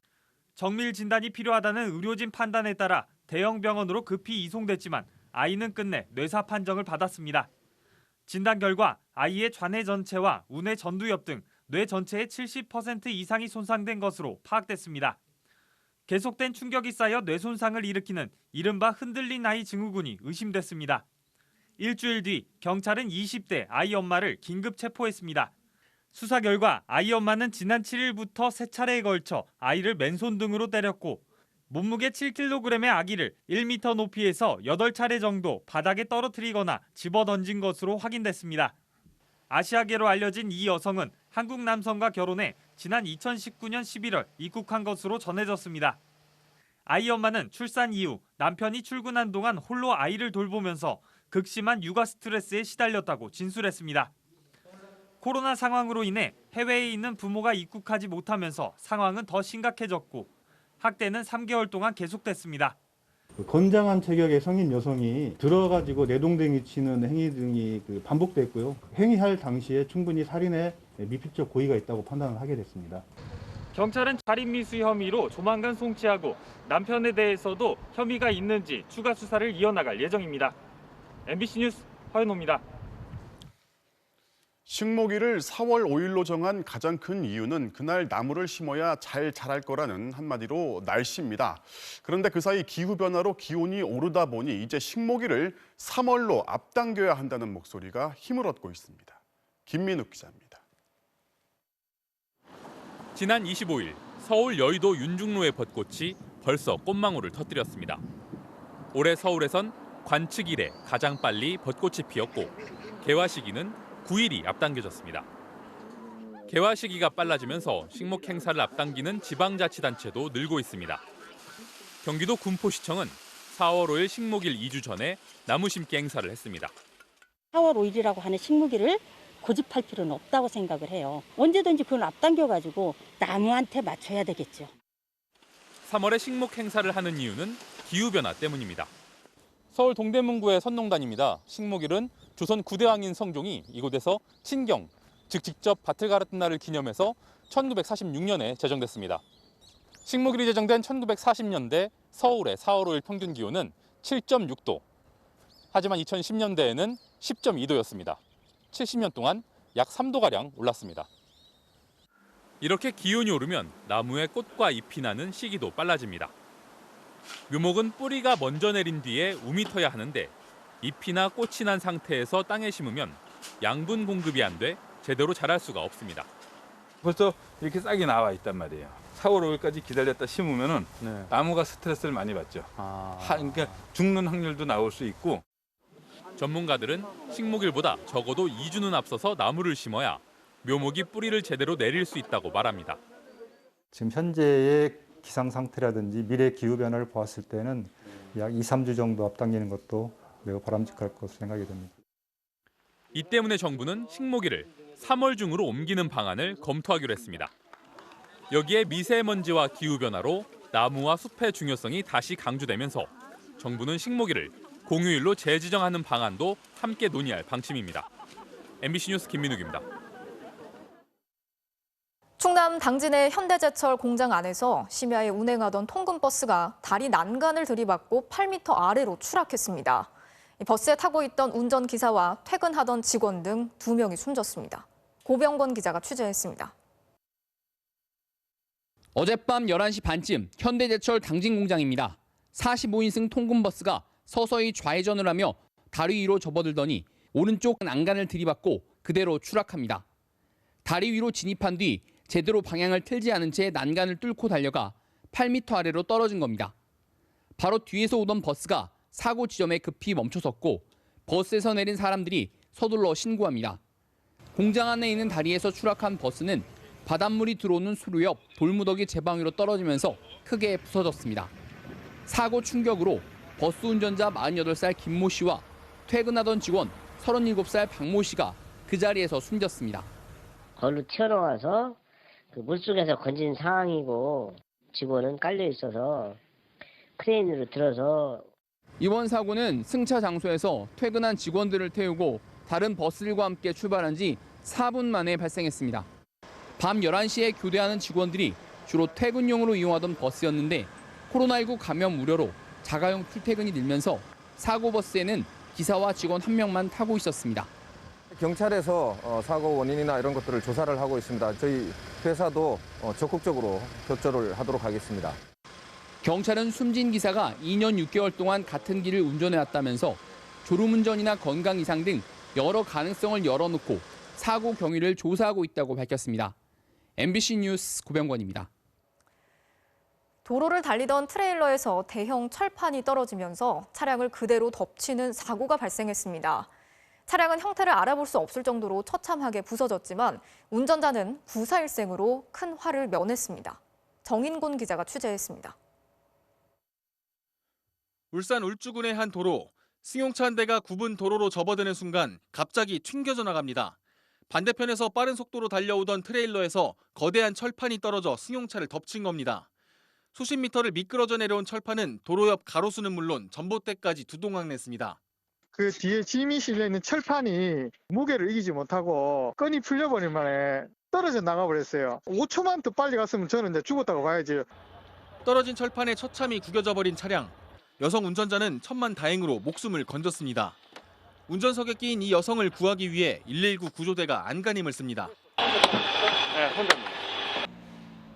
정밀 진단이 필요하다는 의료진 판단에 따라 대형 병원으로 급히 이송됐지만 아이는 끝내 뇌사 판정을 받았습니다. 진단 결과 아이의 좌뇌 전체와 우뇌 전두엽 등 뇌 전체의 70% 이상이 손상된 것으로 파악됐습니다. 계속된 충격이 쌓여 뇌 손상을 일으키는 이른바 흔들린 아이 증후군이 의심됐습니다. 일주일 뒤 경찰은 20대 아이 엄마를 긴급 체포했습니다. 수사 결과 아이 엄마는 지난 7일부터 3차례에 걸쳐 아이를 맨손 등으로 때렸고 몸무게 7kg의 아기를 1m 높이에서 8차례 정도 바닥에 떨어뜨리거나 집어던진 것으로 확인됐습니다. 아시아계로 알려진 이 여성은 한국 남성과 결혼해 지난 2019년 11월 입국한 것으로 전해졌습니다. 아이 엄마는 출산 이후 남편이 출근한 동안 홀로 아이를 돌보면서 극심한 육아 스트레스에 시달렸다고 진술했습니다. 코로나 상황으로 인해 해외에 있는 부모가 입국하지 못하면서 상황은 더 심각해졌고 학대는 3개월 동안 계속됐습니다. 건장한 체격의 성인 여성이 들어가지고 내동댕이 치는 행위 등이 반복됐고요. 행위할 당시에 충분히 살인의 미필적 고의가 있다고 판단을 하게 됐습니다. 경찰은 살인 미수 혐의로 조만간 송치하고 남편에 대해서도 혐의가 있는지 추가 수사를 이어나갈 예정입니다. MBC 뉴스 허현호입니다. 식목일을 4월 5일로 정한 가장 큰 이유는 그날 나무를 심어야 잘 자랄 거라는 한마디로 날씨입니다. 그런데 그 사이 기후변화로 기온이 오르다 보니 이제 식목일을 3월로 앞당겨야 한다는 목소리가 힘을 얻고 있습니다. 김민욱 기자입니다. 지난 25일 서울 여의도 윤중로의 벚꽃이 벌써 꽃망울을 터뜨렸습니다. 올해 서울에선 관측 이래 가장 빨리 벚꽃이 피었고 개화 시기는 9일이 앞당겨졌습니다. 개화 시기가 빨라지면서 식목 행사를 앞당기는 지방자치단체도 늘고 있습니다. 경기도 군포시청은 4월 5일 식목일 2주 전에 나무 심기 행사를 했습니다. 4월 5일이라고 하는 식목일을 고집할 필요는 없다고 생각을 해요. 언제든지 그건 앞당겨가지고 나무한테 맞춰야 되겠죠. 3월에 식목 행사를 하는 이유는 기후변화 때문입니다. 서울 동대문구의 선농단입니다. 식목일은 조선 9대 왕인 성종이 이곳에서 친경, 즉 직접 밭을 갈았던 날을 기념해서 1946년에 제정됐습니다. 식목일이 제정된 1940년대 서울의 4월 5일 평균 기온은 7.6도. 하지만 2010년대에는 10.2도였습니다. 70년 동안 약 3도가량 올랐습니다. 이렇게 기온이 오르면 나무의 꽃과 잎이 나는 시기도 빨라집니다. 묘목은 뿌리가 먼저 내린 뒤에 움이 터야 하는데 잎이나 꽃이 난 상태에서 땅에 심으면 양분 공급이 안 돼 제대로 자랄 수가 없습니다. 벌써 이렇게 싹이 나와 있단 말이에요. 4월 5일까지 기다렸다 심으면은 나무가 스트레스를 많이 받죠. 그러니까 죽는 확률도 나올 수 있고. 전문가들은 식목일보다 적어도 2주는 앞서서 나무를 심어야 묘목이 뿌리를 제대로 내릴 수 있다고 말합니다. 지금 현재의 기상 상태라든지 미래 기후 변화를 보았을 때는 약 2, 3주 정도 앞당기는 것도 매우 바람직할 것으로 생각이 됩니다. 이 때문에 정부는 식목일을 3월 중으로 옮기는 방안을 검토하기로 했습니다. 여기에 미세먼지와 기후변화로 나무와 숲의 중요성이 다시 강조되면서 정부는 식목일을 공휴일로 재지정하는 방안도 함께 논의할 방침입니다. MBC 뉴스 김민욱입니다. 충남 당진의 현대제철 공장 안에서 심야에 운행하던 통근버스가 다리 난간을 들이받고 8m 아래로 추락했습니다. 이 버스에 타고 있던 운전기사와 퇴근하던 직원 등 2명이 숨졌습니다. 고병건 기자가 취재했습니다. 어젯밤 11시 반쯤 현대제철 당진 공장입니다. 45인승 통근버스가 서서히 좌회전을 하며 다리 위로 접어들더니 오른쪽 난간을 들이받고 그대로 추락합니다. 다리 위로 진입한 뒤 제대로 방향을 틀지 않은 채 난간을 뚫고 달려가 8m 아래로 떨어진 겁니다. 바로 뒤에서 오던 버스가 사고 지점에 급히 멈춰섰고 버스에서 내린 사람들이 서둘러 신고합니다. 공장 안에 있는 다리에서 추락한 버스는 바닷물이 들어오는 수로 옆 돌무더기 제방 위로 떨어지면서 크게 부서졌습니다. 사고 충격으로 버스 운전자 48살 김모 씨와 퇴근하던 직원 37살 박모 씨가 그 자리에서 숨졌습니다. 걸로 튀어나와서 그 물속에서 건진 상황이고 직원은 깔려 있어서 크레인으로 들어서. 이번 사고는 승차 장소에서 퇴근한 직원들을 태우고 다른 버스들과 함께 출발한 지 4분 만에 발생했습니다. 밤 11시에 교대하는 직원들이 주로 퇴근용으로 이용하던 버스였는데 코로나19 감염 우려로 자가용 출퇴근이 늘면서 사고 버스에는 기사와 직원 1명만 타고 있었습니다. 경찰에서 사고 원인이나 이런 것들을 조사를 하고 있습니다. 저희 회사도 적극적으로 협조를 하도록 하겠습니다. 경찰은 숨진 기사가 2년 6개월 동안 같은 길을 운전해왔다면서 졸음운전이나 건강 이상 등 여러 가능성을 열어놓고 사고 경위를 조사하고 있다고 밝혔습니다. MBC 뉴스 고병권입니다. 도로를 달리던 트레일러에서 대형 철판이 떨어지면서 차량을 그대로 덮치는 사고가 발생했습니다. 차량은 형태를 알아볼 수 없을 정도로 처참하게 부서졌지만 운전자는 구사일생으로 큰 화를 면했습니다. 정인곤 기자가 취재했습니다. 울산 울주군의 한 도로, 승용차 한 대가 굽은 도로로 접어드는 순간 갑자기 튕겨져 나갑니다. 반대편에서 빠른 속도로 달려오던 트레일러에서 거대한 철판이 떨어져 승용차를 덮친 겁니다. 수십 미터를 미끄러져 내려온 철판은 도로 옆 가로수는 물론 전봇대까지 두동강 냈습니다. 그 뒤에 짐이 실려있는 철판이 무게를 이기지 못하고 끈이 풀려버린 만에 떨어져 나가버렸어요. 5초만 더 빨리 갔으면 저는 이제 죽었다고 봐야지. 떨어진 철판에 처참히 구겨져 버린 차량. 여성 운전자는 천만다행으로 목숨을 건졌습니다. 운전석에 끼인 이 여성을 구하기 위해 119 구조대가 안간힘을 씁니다.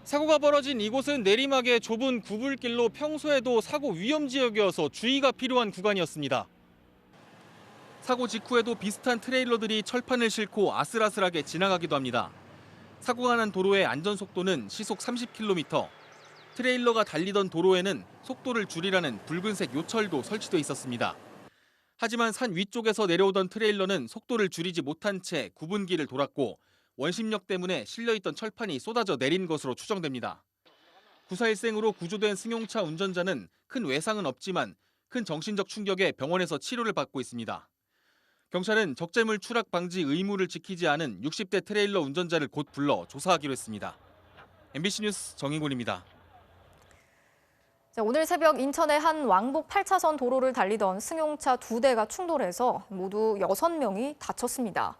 사고가 벌어진 이곳은 내리막의 좁은 구불길로 평소에도 사고 위험 지역이어서 주의가 필요한 구간이었습니다. 사고 직후에도 비슷한 트레일러들이 철판을 싣고 아슬아슬하게 지나가기도 합니다. 사고가 난 도로의 안전속도는 시속 30km. 트레일러가 달리던 도로에는 속도를 줄이라는 붉은색 요철도 설치돼 있었습니다. 하지만 산 위쪽에서 내려오던 트레일러는 속도를 줄이지 못한 채 굽은 길을 돌았고 원심력 때문에 실려있던 철판이 쏟아져 내린 것으로 추정됩니다. 구사일생으로 구조된 승용차 운전자는 큰 외상은 없지만 큰 정신적 충격에 병원에서 치료를 받고 있습니다. 경찰은 적재물 추락 방지 의무를 지키지 않은 60대 트레일러 운전자를 곧 불러 조사하기로 했습니다. MBC 뉴스 정인곤입니다. 오늘 새벽 인천의 한 왕복 8차선 도로를 달리던 승용차 2대가 충돌해서 모두 6명이 다쳤습니다.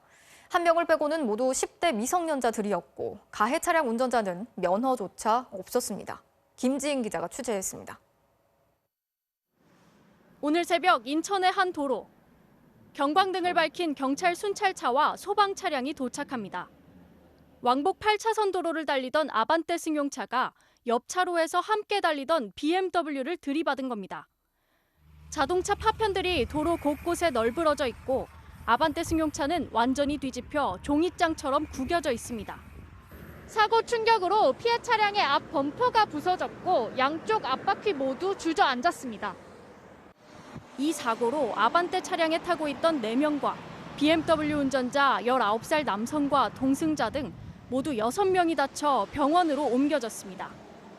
한 명을 빼고는 모두 10대 미성년자들이었고 가해 차량 운전자는 면허조차 없었습니다. 김지인 기자가 취재했습니다. 오늘 새벽 인천의 한 도로. 경광등을 밝힌 경찰 순찰차와 소방 차량이 도착합니다. 왕복 8차선 도로를 달리던 아반떼 승용차가 옆 차로에서 함께 달리던 BMW를 들이받은 겁니다. 자동차 파편들이 도로 곳곳에 널브러져 있고 아반떼 승용차는 완전히 뒤집혀 종잇장처럼 구겨져 있습니다. 사고 충격으로 피해 차량의 앞 범퍼가 부서졌고 양쪽 앞바퀴 모두 주저앉았습니다. 이 사고로 아반떼 차량에 타고 있던 4명과 BMW 운전자 19살 남성과 동승자 등 모두 6명이 다쳐 병원으로 옮겨졌습니다.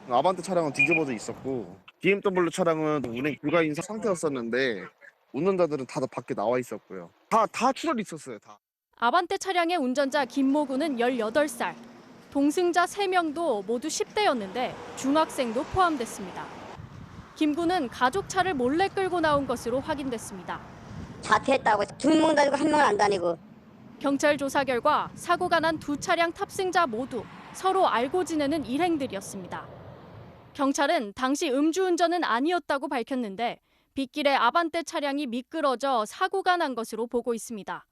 아반떼 차량은 뒤집어져 있었고 BMW 차량은 운행 불가인 상태였었는데 운전자들은 다 밖에 나와 있었고요. 다 출혈이 있었어요. 다. 아반떼 차량의 운전자 김모구는 18살, 동승자 3명도 모두 10대였는데 중학생도 포함됐습니다. 김 군은 가족 차를 몰래 끌고 나온 것으로 확인됐습니다. 자퇴했다고 2명 다니고 1명은 안 다니고. 경찰 조사 결과 사고가 난 두 차량 탑승자 모두 서로 알고 지내는 일행들이었습니다. 경찰은 당시 음주운전은 아니었다고 밝혔는데 빗길에 아반떼 차량이 미끄러져 사고가 난 것으로 보고 있습니다.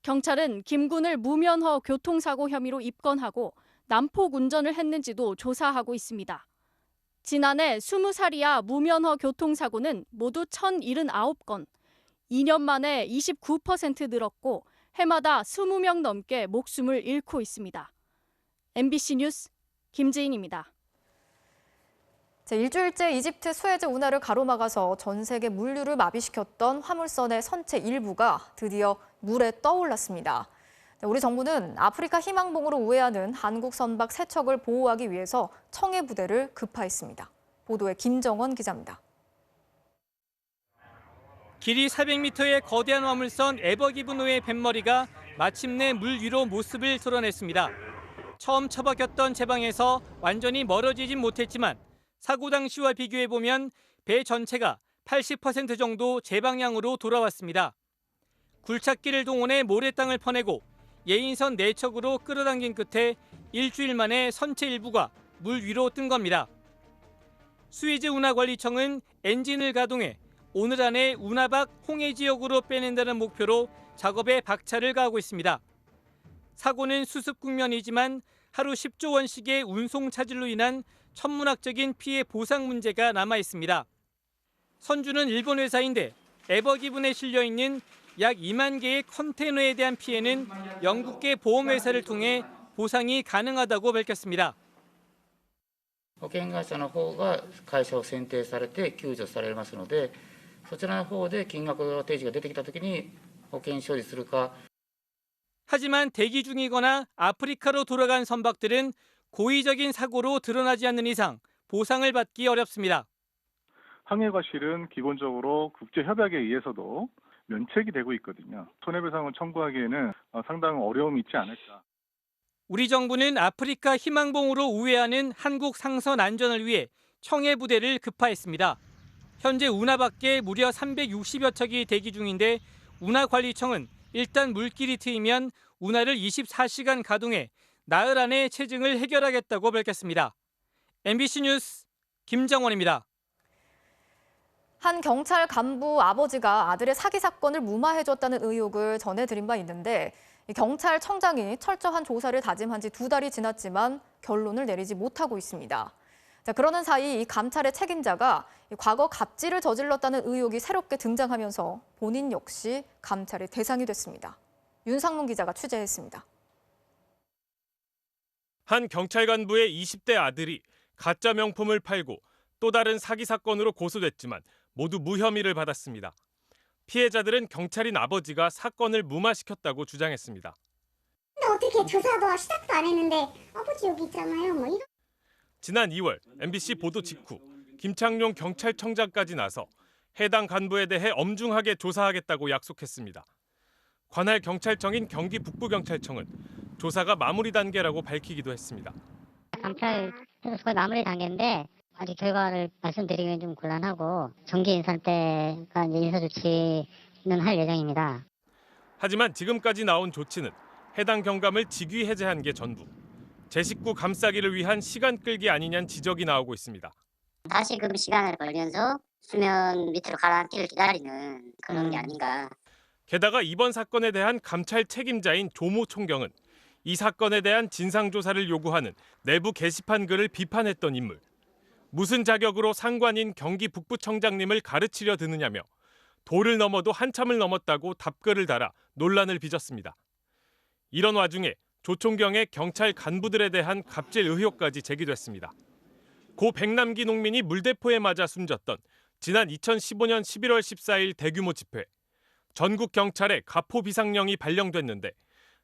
경찰은 김 군을 무면허 교통사고 혐의로 입건하고 난폭 운전을 했는지도 조사하고 있습니다. 지난해 20살 이하 무면허 교통사고는 모두 1,079건, 2년 만에 29% 늘었고 해마다 20명 넘게 목숨을 잃고 있습니다. MBC 뉴스 김지인입니다. 일주일째 이집트 수에즈 운하를 가로막아서 전 세계 물류를 마비시켰던 화물선의 선체 일부가 드디어 물에 떠올랐습니다. 우리 정부는 아프리카 희망봉으로 우회하는 한국 선박 3척을 보호하기 위해서 청해 부대를 급파했습니다. 보도에 김정원 기자입니다. 길이 400m의 거대한 화물선 에버기브노의 뱃머리가 마침내 물 위로 모습을 드러냈습니다. 처음 처박혔던 제방에서 완전히 멀어지진 못했지만 사고 당시와 비교해보면 배 전체가 80% 정도 제방향으로 돌아왔습니다. 굴착기를 동원해 모래땅을 퍼내고 예인선 4척으로 끌어당긴 끝에 일주일 만에 선체 일부가 물 위로 뜬 겁니다. 수에즈 운하관리청은 엔진을 가동해 오늘 안에 운하 밖 홍해 지역으로 빼낸다는 목표로 작업에 박차를 가하고 있습니다. 사고는 수습 국면이지만 하루 10조 원씩의 운송 차질로 인한 천문학적인 피해 보상 문제가 남아 있습니다. 선주는 일본 회사인데 에버기븐에 실려 있는 약 2만 개의 컨테이너에 대한 피해는 영국계 보험회사를 통해 보상이 가능하다고 밝혔습니다. 保険会社の方が会社を選定されて救助されますので、そちらの方で金額の提示が出てきたときに保険処理するか。 하지만 대기 중이거나 아프리카로 돌아간 선박들은 고의적인 사고로 드러나지 않는 이상 보상을 받기 어렵습니다. 항해과실은 기본적으로 국제협약에 의해서도 면책이 되고 있거든요. 손해배상을 청구하기에는 상당히 어려움이 있지 않을까. 우리 정부는 아프리카 희망봉으로 우회하는 한국 상선 안전을 위해 청해 부대를 급파했습니다. 현재 운하 밖에 무려 360여 척이 대기 중인데 운하관리청은 일단 물길이 트이면 운하를 24시간 가동해 나흘 안에 체증을 해결하겠다고 밝혔습니다. MBC 뉴스 김정원입니다. 한 경찰 간부 아버지가 아들의 사기 사건을 무마해줬다는 의혹을 전해드린 바 있는데 경찰청장이 철저한 조사를 다짐한 지 2달이 지났지만 결론을 내리지 못하고 있습니다. 그러는 사이 이 감찰의 책임자가 과거 갑질을 저질렀다는 의혹이 새롭게 등장하면서 본인 역시 감찰의 대상이 됐습니다. 윤상문 기자가 취재했습니다. 한 경찰 간부의 20대 아들이 가짜 명품을 팔고 또 다른 사기 사건으로 고소됐지만 모두 무혐의를 받았습니다. 피해자들은 경찰인 아버지가 사건을 무마시켰다고 주장했습니다. 어떻게 조사도 시작도 안 했는데 아버지 여기 있잖아요. 뭐 이런. 지난 2월 MBC 보도 직후 김창룡 경찰청장까지 나서 해당 간부에 대해 엄중하게 조사하겠다고 약속했습니다. 관할 경찰청인 경기 북부경찰청은 조사가 마무리 단계라고 밝히기도 했습니다. 감찰해서 거의 마무리 단계인데 아직 결과를 말씀드리기는 좀 곤란하고 정기 인사할 때가 이제 인사 조치는 할 예정입니다. 하지만 지금까지 나온 조치는 해당 경감을 직위 해제한 게 전부. 제 식구 감싸기를 위한 시간 끌기 아니냐는 지적이 나오고 있습니다. 다시금 시간을 벌면서 수면 밑으로 가라앉기를 기다리는 그런 게 아닌가. 게다가 이번 사건에 대한 감찰 책임자인 조모 총경은 이 사건에 대한 진상조사를 요구하는 내부 게시판 글을 비판했던 인물. 무슨 자격으로 상관인 경기 북부청장님을 가르치려 드느냐며 도를 넘어도 한참을 넘었다고 답글을 달아 논란을 빚었습니다. 이런 와중에 조 총경의 경찰 간부들에 대한 갑질 의혹까지 제기됐습니다. 고 백남기 농민이 물대포에 맞아 숨졌던 지난 2015년 11월 14일 대규모 집회. 전국 경찰에 가포 비상령이 발령됐는데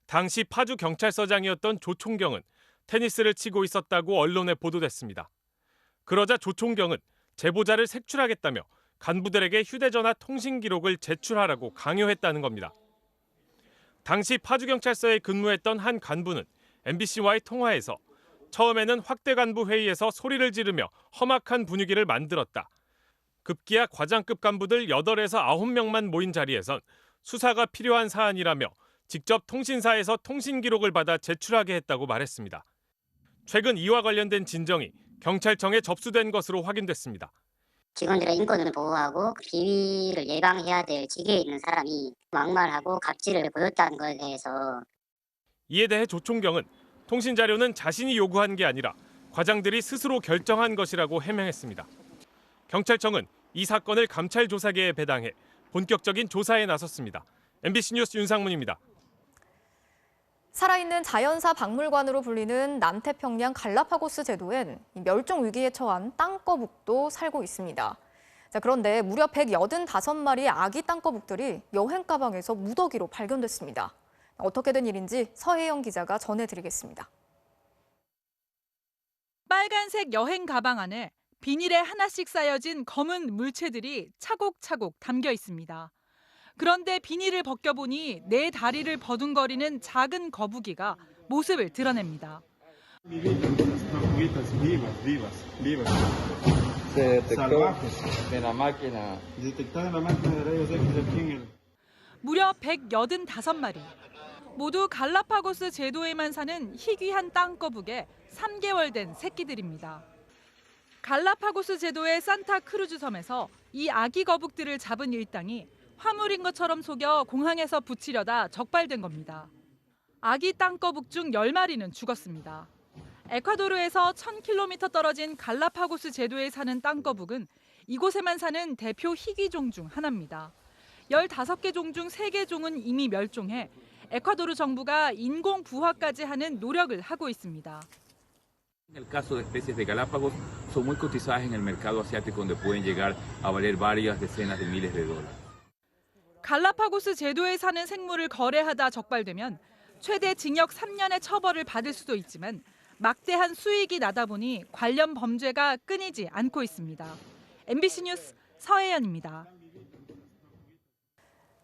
당시 파주 경찰서장이었던 조 총경은 테니스를 치고 있었다고 언론에 보도됐습니다. 그러자 조 총경은 제보자를 색출하겠다며 간부들에게 휴대전화 통신 기록을 제출하라고 강요했다는 겁니다. 당시 파주경찰서에 근무했던 한 간부는 MBC와의 통화에서 처음에는 확대 간부 회의에서 소리를 지르며 험악한 분위기를 만들었다. 급기야 과장급 간부들 8에서 9명만 모인 자리에선 수사가 필요한 사안이라며 직접 통신사에서 통신 기록을 받아 제출하게 했다고 말했습니다. 최근 이와 관련된 진정이 경찰청에 접수된 것으로 확인됐습니다. 직원들의 인권을 보호하고 비위를 예방해야 될 직위에 있는 사람이 막말하고 갑질을 보였다는 것에 대해서 이에 대해 조총경은 통신 자료는 자신이 요구한 게 아니라 과장들이 스스로 결정한 것이라고 해명했습니다. 경찰청은 이 사건을 감찰 조사계에 배당해 본격적인 조사에 나섰습니다. MBC 뉴스 윤상문입니다. 살아있는 자연사 박물관으로 불리는 남태평양 갈라파고스 제도엔 멸종 위기에 처한 땅거북도 살고 있습니다. 그런데 무려 185마리의 아기 땅거북들이 여행 가방에서 무더기로 발견됐습니다. 어떻게 된 일인지 서혜영 기자가 전해드리겠습니다. 빨간색 여행 가방 안에 비닐에 하나씩 쌓여진 검은 물체들이 차곡차곡 담겨 있습니다. 그런데 비닐을 벗겨보니 네 다리를 버둥거리는 작은 거북이가 모습을 드러냅니다. 무려 185마리. 모두 갈라파고스 제도에만 사는 희귀한 땅거북의 3개월 된 새끼들입니다. 갈라파고스 제도의 산타크루즈 섬에서 이 아기 거북들을 잡은 일당이 화물인 것처럼 속여 공항에서 붙이려다 적발된 겁니다. 아기 땅거북 중 10마리는 죽었습니다. 에콰도르에서 1000km 떨어진 갈라파고스 제도에 사는 땅거북은 이곳에만 사는 대표 희귀종 중 하나입니다. 15개 종 중 3개 종은 이미 멸종해 에콰도르 정부가 인공 부화까지 하는 노력을 하고 있습니다. En el caso de especies de Galápagos, son muy cotizadas en el mercado asiático donde pueden llegar a valer varias decenas de miles de dólares. 갈라파고스 제도에 사는 생물을 거래하다 적발되면 최대 징역 3년의 처벌을 받을 수도 있지만 막대한 수익이 나다 보니 관련 범죄가 끊이지 않고 있습니다. MBC 뉴스 서혜연입니다.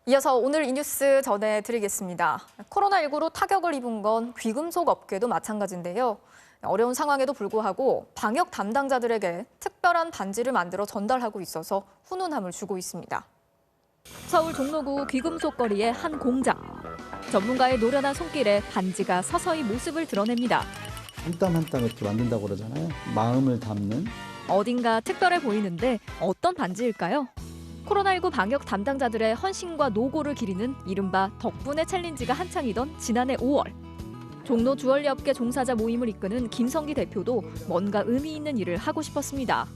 이어서 오늘 이 뉴스 전해드리겠습니다. 코로나19로 타격을 입은 건 귀금속 업계도 마찬가지인데요. 어려운 상황에도 불구하고 방역 담당자들에게 특별한 반지를 만들어 전달하고 있어서 훈훈함을 주고 있습니다. 서울 종로구 귀금속거리의 한 공장. 전문가의 노련한 손길에 반지가 서서히 모습을 드러냅니다. 한 땀 한 땀 이렇게 만든다고 그러잖아요. 마음을 담는. 어딘가 특별해 보이는데 어떤 반지일까요? 코로나19 방역 담당자들의 헌신과 노고를 기리는 이른바 덕분에 챌린지가 한창이던 지난해 5월. 종로 주얼리 업계 종사자 모임을 이끄는 김성기 대표도 뭔가 의미 있는 일을 하고 싶었습니다.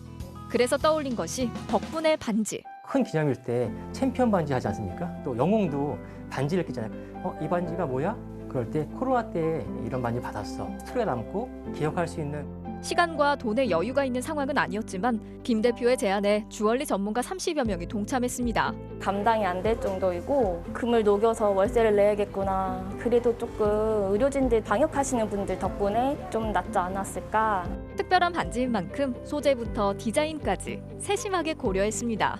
그래서 떠올린 것이 덕분에 반지. 큰 기념일 때 챔피언 반지 하지 않습니까? 또 영웅도 반지를 끼잖아요. 이 반지가 뭐야? 그럴 때 코로나 때 이런 반지 받았어. 소리가 남고 기억할 수 있는. 시간과 돈의 여유가 있는 상황은 아니었지만 김 대표의 제안에 주얼리 전문가 30여 명이 동참했습니다. 감당이 안 될 정도이고 금을 녹여서 월세를 내야겠구나. 그래도 조금 의료진들 방역하시는 분들 덕분에 좀 낫지 않았을까. 특별한 반지인 만큼 소재부터 디자인까지 세심하게 고려했습니다.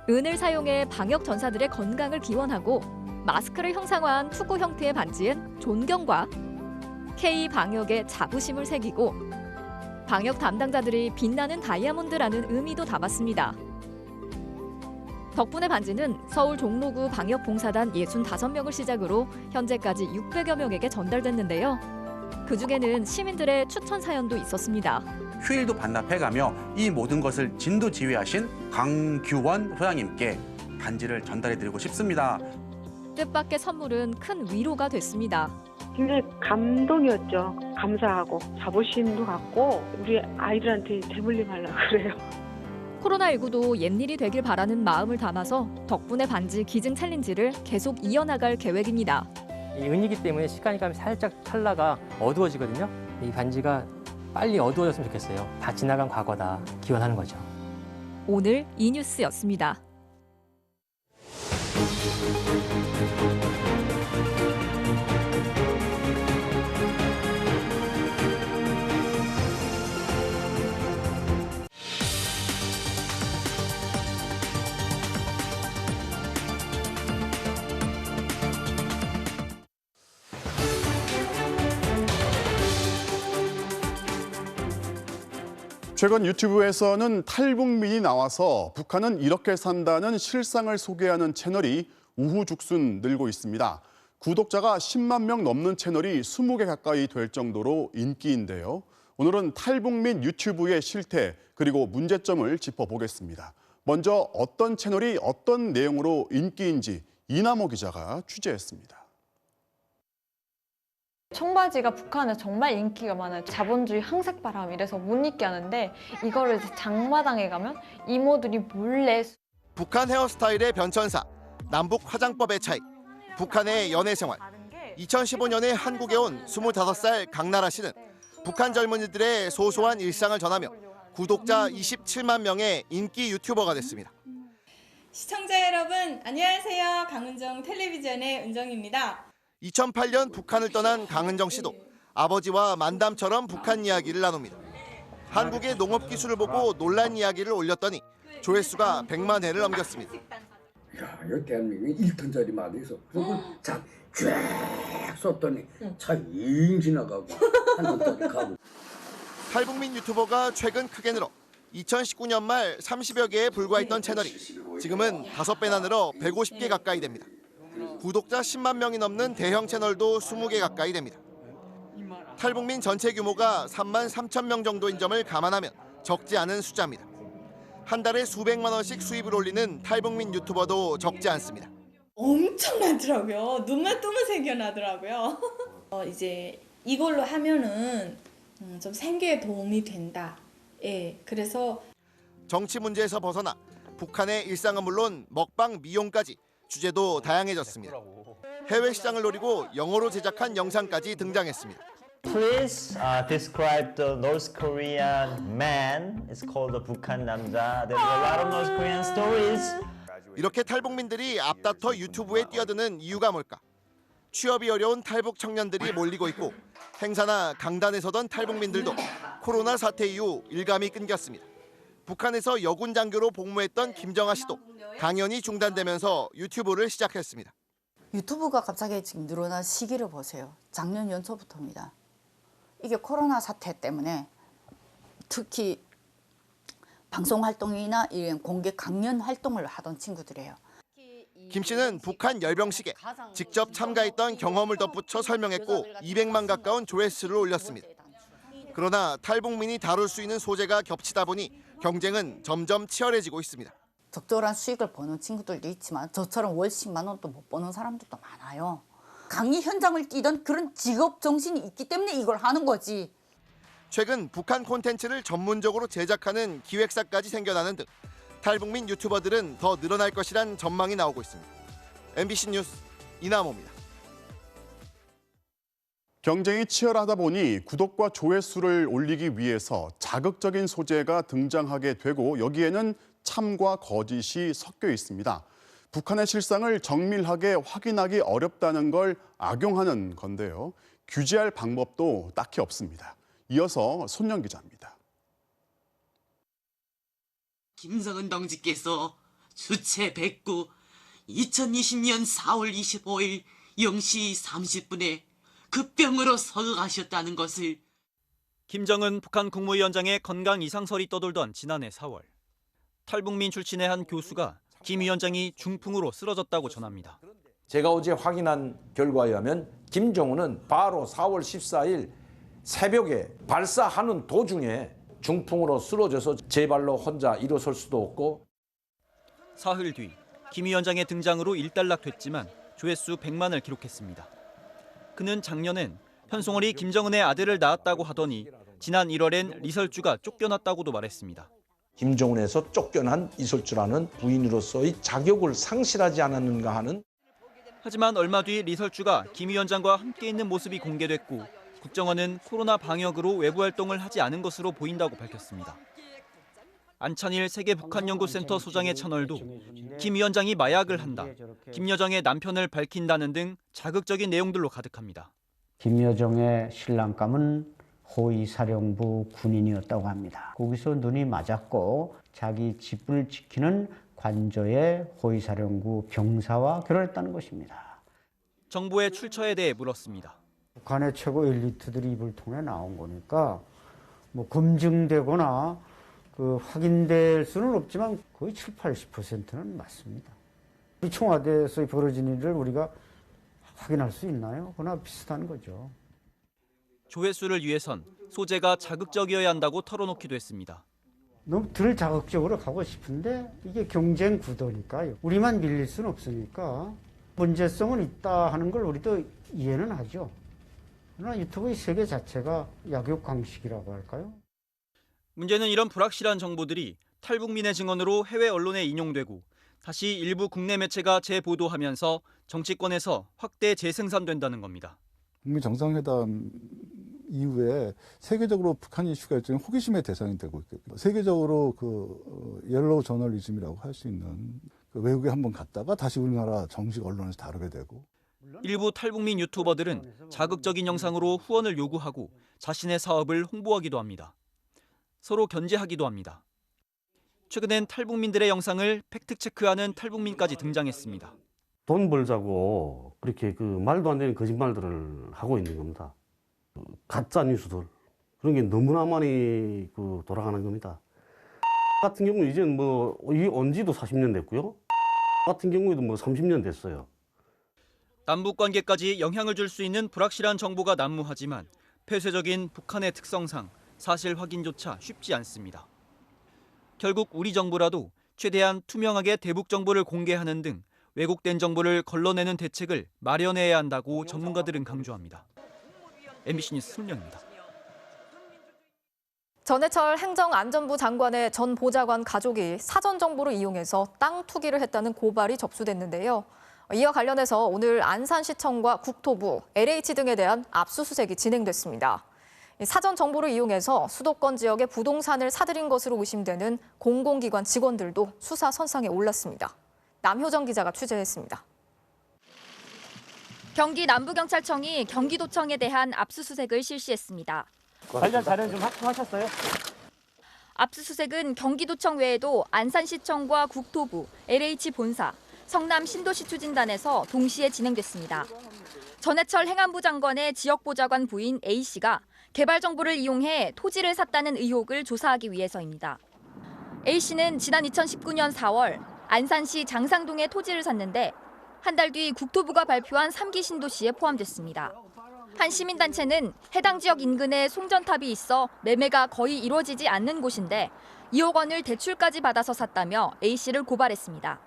은을 사용해 방역 전사들의 건강을 기원하고 마스크를 형상화한 투구 형태의 반지엔 존경과 K-방역의 자부심을 새기고 방역 담당자들이 빛나는 다이아몬드라는 의미도 담았습니다. 덕분에 반지는 서울 종로구 방역봉사단 65명을 시작으로 현재까지 600여 명에게 전달됐는데요. 그중에는 시민들의 추천 사연도 있었습니다. 휴일도 반납해가며 이 모든 것을 진두지휘하신 강규원 소장님께 반지를 전달해드리고 싶습니다. 뜻밖의 선물은 큰 위로가 됐습니다. 굉장히 감동이었죠. 감사하고 자부심도 갖고 우리 아이들한테 대물림하려고 그래요. 코로나19도 옛일이 되길 바라는 마음을 담아서 덕분에 반지 기증 챌린지를 계속 이어나갈 계획입니다. 이 은이기 때문에 시간이 가면 살짝 찰나가 어두워지거든요. 이 반지가 빨리 어두워졌으면 좋겠어요. 다 지나간 과거다. 기원하는 거죠. 오늘 이 뉴스였습니다. 최근 유튜브에서는 탈북민이 나와서 북한은 이렇게 산다는 실상을 소개하는 채널이 우후죽순 늘고 있습니다. 구독자가 10만 명 넘는 채널이 20개 가까이 될 정도로 인기인데요. 오늘은 탈북민 유튜브의 실태 그리고 문제점을 짚어보겠습니다. 먼저 어떤 채널이 어떤 내용으로 인기인지 이남호 기자가 취재했습니다. 청바지가 북한에 정말 인기가 많아요. 자본주의 항색바람 이래서 못 입게 하는데 이거를 이제 장마당에 가면 이모들이 몰래 북한 헤어스타일의 변천사, 남북 화장법의 차이, 북한의 연애 생활. 2015년에 한국에 온 25살 강나라 씨는 북한 젊은이들의 소소한 일상을 전하며 구독자 27만 명의 인기 유튜버가 됐습니다. 시청자 여러분, 안녕하세요. 강은정 텔레비전의 은정입니다. 2008년 북한을 떠난 강은정 씨도 아버지와 만담처럼 북한 이야기를 나눕니다. 한국의 농업 기술을 보고 놀란 이야기를 올렸더니 조회수가 100만 회를 넘겼습니다. 야, 이거 대한민국에 1톤짜리 마대에서 그걸 쫙 쐈더니 차 잉 지나가고 한 톤짜리 가고. 탈북민 유튜버가 최근 크게 늘어 2019년 말 30여 개에 불과했던 채널이 지금은 5배나 늘어 150개 가까이 됩니다. 구독자 10만 명이 넘는 대형 채널도 20개 가까이 됩니다. 탈북민 전체 규모가 3만 3천 명 정도인 점을 감안하면 적지 않은 숫자입니다. 한 달에 수백만 원씩 수입을 올리는 탈북민 유튜버도 적지 않습니다. 엄청 많더라고요. 눈만 뜨면 생겨나더라고요. 이제 이걸로 하면은 좀 생계에 도움이 된다. 예, 그래서 정치 문제에서 벗어나 북한의 일상은 물론 먹방 미용까지 주제도 다양해졌습니다. 해외 시장을 노리고 영어로 제작한 영상까지 등장했습니다. Please describe the North Korean man. It's called the 북한 남자. There are a lot of North Korean stories. 이렇게 탈북민들이 앞다퉈 유튜브에 뛰어드는 이유가 뭘까? 취업이 어려운 탈북 청년들이 몰리고 있고 행사나 강단에 서던 탈북민들도 코로나 사태 이후 일감이 끊겼습니다. 북한에서 여군 장교로 복무했던 김정아 씨도 강연이 중단되면서 유튜브를 시작했습니다. 유튜브가 갑자기 지금 늘어난 시기를 보세요. 작년 연초부터입니다. 이게 코로나 사태 때문에 특히 방송 활동이나 이런 공개 강연 활동을 하던 친구들이에요. 김 씨는 북한 열병식에 직접 참가했던 경험을 덧붙여 설명했고 200만 가까운 조회수를 올렸습니다. 그러나 탈북민이 다룰 수 있는 소재가 겹치다 보니 경쟁은 점점 치열해지고 있습니다. 적절한 수익을 버는 친구들도 있지만 저처럼 월 10만 원도 못 버는 사람들도 많아요. 강의 현장을 뛰던 그런 직업 정신이 있기 때문에 이걸 하는 거지. 최근 북한 콘텐츠를 전문적으로 제작하는 기획사까지 생겨나는 등 탈북민 유튜버들은 더 늘어날 것이란 전망이 나오고 있습니다. MBC 뉴스 이남호입니다. 경쟁이 치열하다 보니 구독과 조회수를 올리기 위해서 자극적인 소재가 등장하게 되고 여기에는 참과 거짓이 섞여 있습니다. 북한의 실상을 정밀하게 확인하기 어렵다는 걸 악용하는 건데요. 규제할 방법도 딱히 없습니다. 이어서 손영 기자입니다. 김성은 동지께서 주체 109 2020년 4월 25일 0시 30분에 급병으로 서거하셨다는 것을. 김정은 북한 국무위원장의 건강 이상설이 떠돌던 지난해 4월. 탈북민 출신의 한 교수가 김 위원장이 중풍으로 쓰러졌다고 전합니다. 제가 어제 확인한 결과에 의하면 김정은은 바로 4월 14일 새벽에 발사하는 도중에 중풍으로 쓰러져서 제 발로 혼자 일어설 수도 없고. 사흘 뒤 김 위원장의 등장으로 일단락됐지만 조회수 100만을 기록했습니다. 그는 작년엔 현송월이 김정은의 아들을 낳았다고 하더니 지난 1월엔 리설주가 쫓겨났다고도 말했습니다. 김정은에서 쫓겨난 이설주라는 부인으로서의 자격을 상실하지 않았는가 하는. 하지만 얼마 뒤 리설주가 김 위원장과 함께 있는 모습이 공개됐고 국정원은 코로나 방역으로 외부 활동을 하지 않은 것으로 보인다고 밝혔습니다. 안찬일 세계북한연구센터 소장의 채널도 김 위원장이 마약을 한다, 김여정의 남편을 밝힌다는 등 자극적인 내용들로 가득합니다. 김여정의 신랑감은 호위사령부 군인이었다고 합니다. 거기서 눈이 맞았고 자기 집을 지키는 관저의 호위사령부 병사와 결혼했다는 것입니다. 정부의 출처에 대해 물었습니다. 북한의 최고 엘리트들이 입을 통해 나온 거니까 뭐 검증되거나 확인될 수는 없지만 거의 7, 80%는 맞습니다. 이 청와대에서 벌어진 일을 우리가 확인할 수 있나요? 그거나 비슷한 거죠. 조회수를 위해선 소재가 자극적이어야 한다고 털어놓기도 했습니다. 너무 덜 자극적으로 가고 싶은데 이게 경쟁 구도니까요. 우리만 밀릴 수는 없으니까 문제성은 있다 하는 걸 우리도 이해는 하죠. 그러나 유튜브의 세계 자체가 약육강식이라고 할까요? 문제는 이런 불확실한 정보들이 탈북민의 증언으로 해외 언론에 인용되고 다시 일부 국내 매체가 재보도하면서 정치권에서 확대 재생산된다는 겁니다. 북미 정상회담 이후에 세계적으로 북한 이슈가 일종의 호기심의 대상이 되고 있고 세계적으로 옐로우 저널리즘이라고 할 수 있는 외국에 한번 갔다가 다시 우리나라 정식 언론에서 다루게 되고 일부 탈북민 유튜버들은 자극적인 영상으로 후원을 요구하고 자신의 사업을 홍보하기도 합니다. 서로 견제하기도 합니다. 최근엔 탈북민들의 영상을 팩트체크하는 탈북민까지 등장했습니다. 돈 벌자고 그렇게 말도 안 되는 거짓말들을 하고 있는 겁니다. 가짜 뉴스들 그런 게 너무나 많이 돌아가는 겁니다. 같은 경우 이제는 이 온지도 40년 됐고요. 같은 경우에도 30년 됐어요. 남북 관계까지 영향을 줄 수 있는 불확실한 정보가 난무하지만 폐쇄적인 북한의 특성상 사실 확인조차 쉽지 않습니다. 결국 우리 정부라도 최대한 투명하게 대북 정보를 공개하는 등 왜곡된 정보를 걸러내는 대책을 마련해야 한다고 전문가들은 강조합니다. MBC 뉴스 손명입니다. 전해철 행정안전부 장관의 전 보좌관 가족이 사전 정보를 이용해서 땅 투기를 했다는 고발이 접수됐는데요. 이와 관련해서 오늘 안산시청과 국토부, LH 등에 대한 압수수색이 진행됐습니다. 사전 정보를 이용해서 수도권 지역의 부동산을 사들인 것으로 의심되는 공공기관 직원들도 수사 선상에 올랐습니다. 남효정 기자가 취재했습니다. 경기 남부경찰청이 경기도청에 대한 압수수색을 실시했습니다. 관련 자료는 좀 확보하셨어요? 압수수색은 경기도청 외에도 안산시청과 국토부, LH 본사, 성남 신도시 추진단에서 동시에 진행됐습니다. 전해철 행안부 장관의 지역보좌관 부인 A씨가 개발 정보를 이용해 토지를 샀다는 의혹을 조사하기 위해서입니다. A씨는 지난 2019년 4월 안산시 장상동에 토지를 샀는데 한 달 뒤 국토부가 발표한 3기 신도시에 포함됐습니다. 한 시민단체는 해당 지역 인근에 송전탑이 있어 매매가 거의 이루어지지 않는 곳인데 2억 원을 대출까지 받아서 샀다며 A씨를 고발했습니다.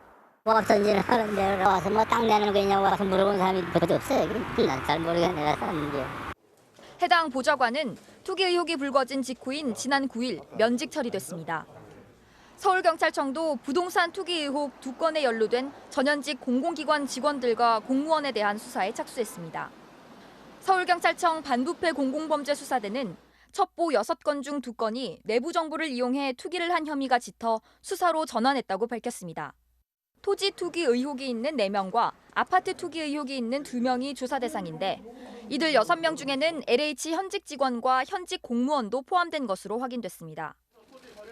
종합전지를 하는데 와서 땅 내는 거냐고 와서 물어본 사람이 별도 없어요. 난 잘 모르겠네. 내가 샀는지. 해당 보좌관은 투기 의혹이 불거진 직후인 지난 9일 면직 처리됐습니다. 서울경찰청도 부동산 투기 의혹 2건에 연루된 전현직 공공기관 직원들과 공무원에 대한 수사에 착수했습니다. 서울경찰청 반부패 공공범죄수사대는 첩보 6건 중 2건이 내부 정보를 이용해 투기를 한 혐의가 짙어 수사로 전환했다고 밝혔습니다. 토지 투기 의혹이 있는 4명과 아파트 투기 의혹이 있는 2명이 조사 대상인데 이들 6명 중에는 LH 현직 직원과 현직 공무원도 포함된 것으로 확인됐습니다.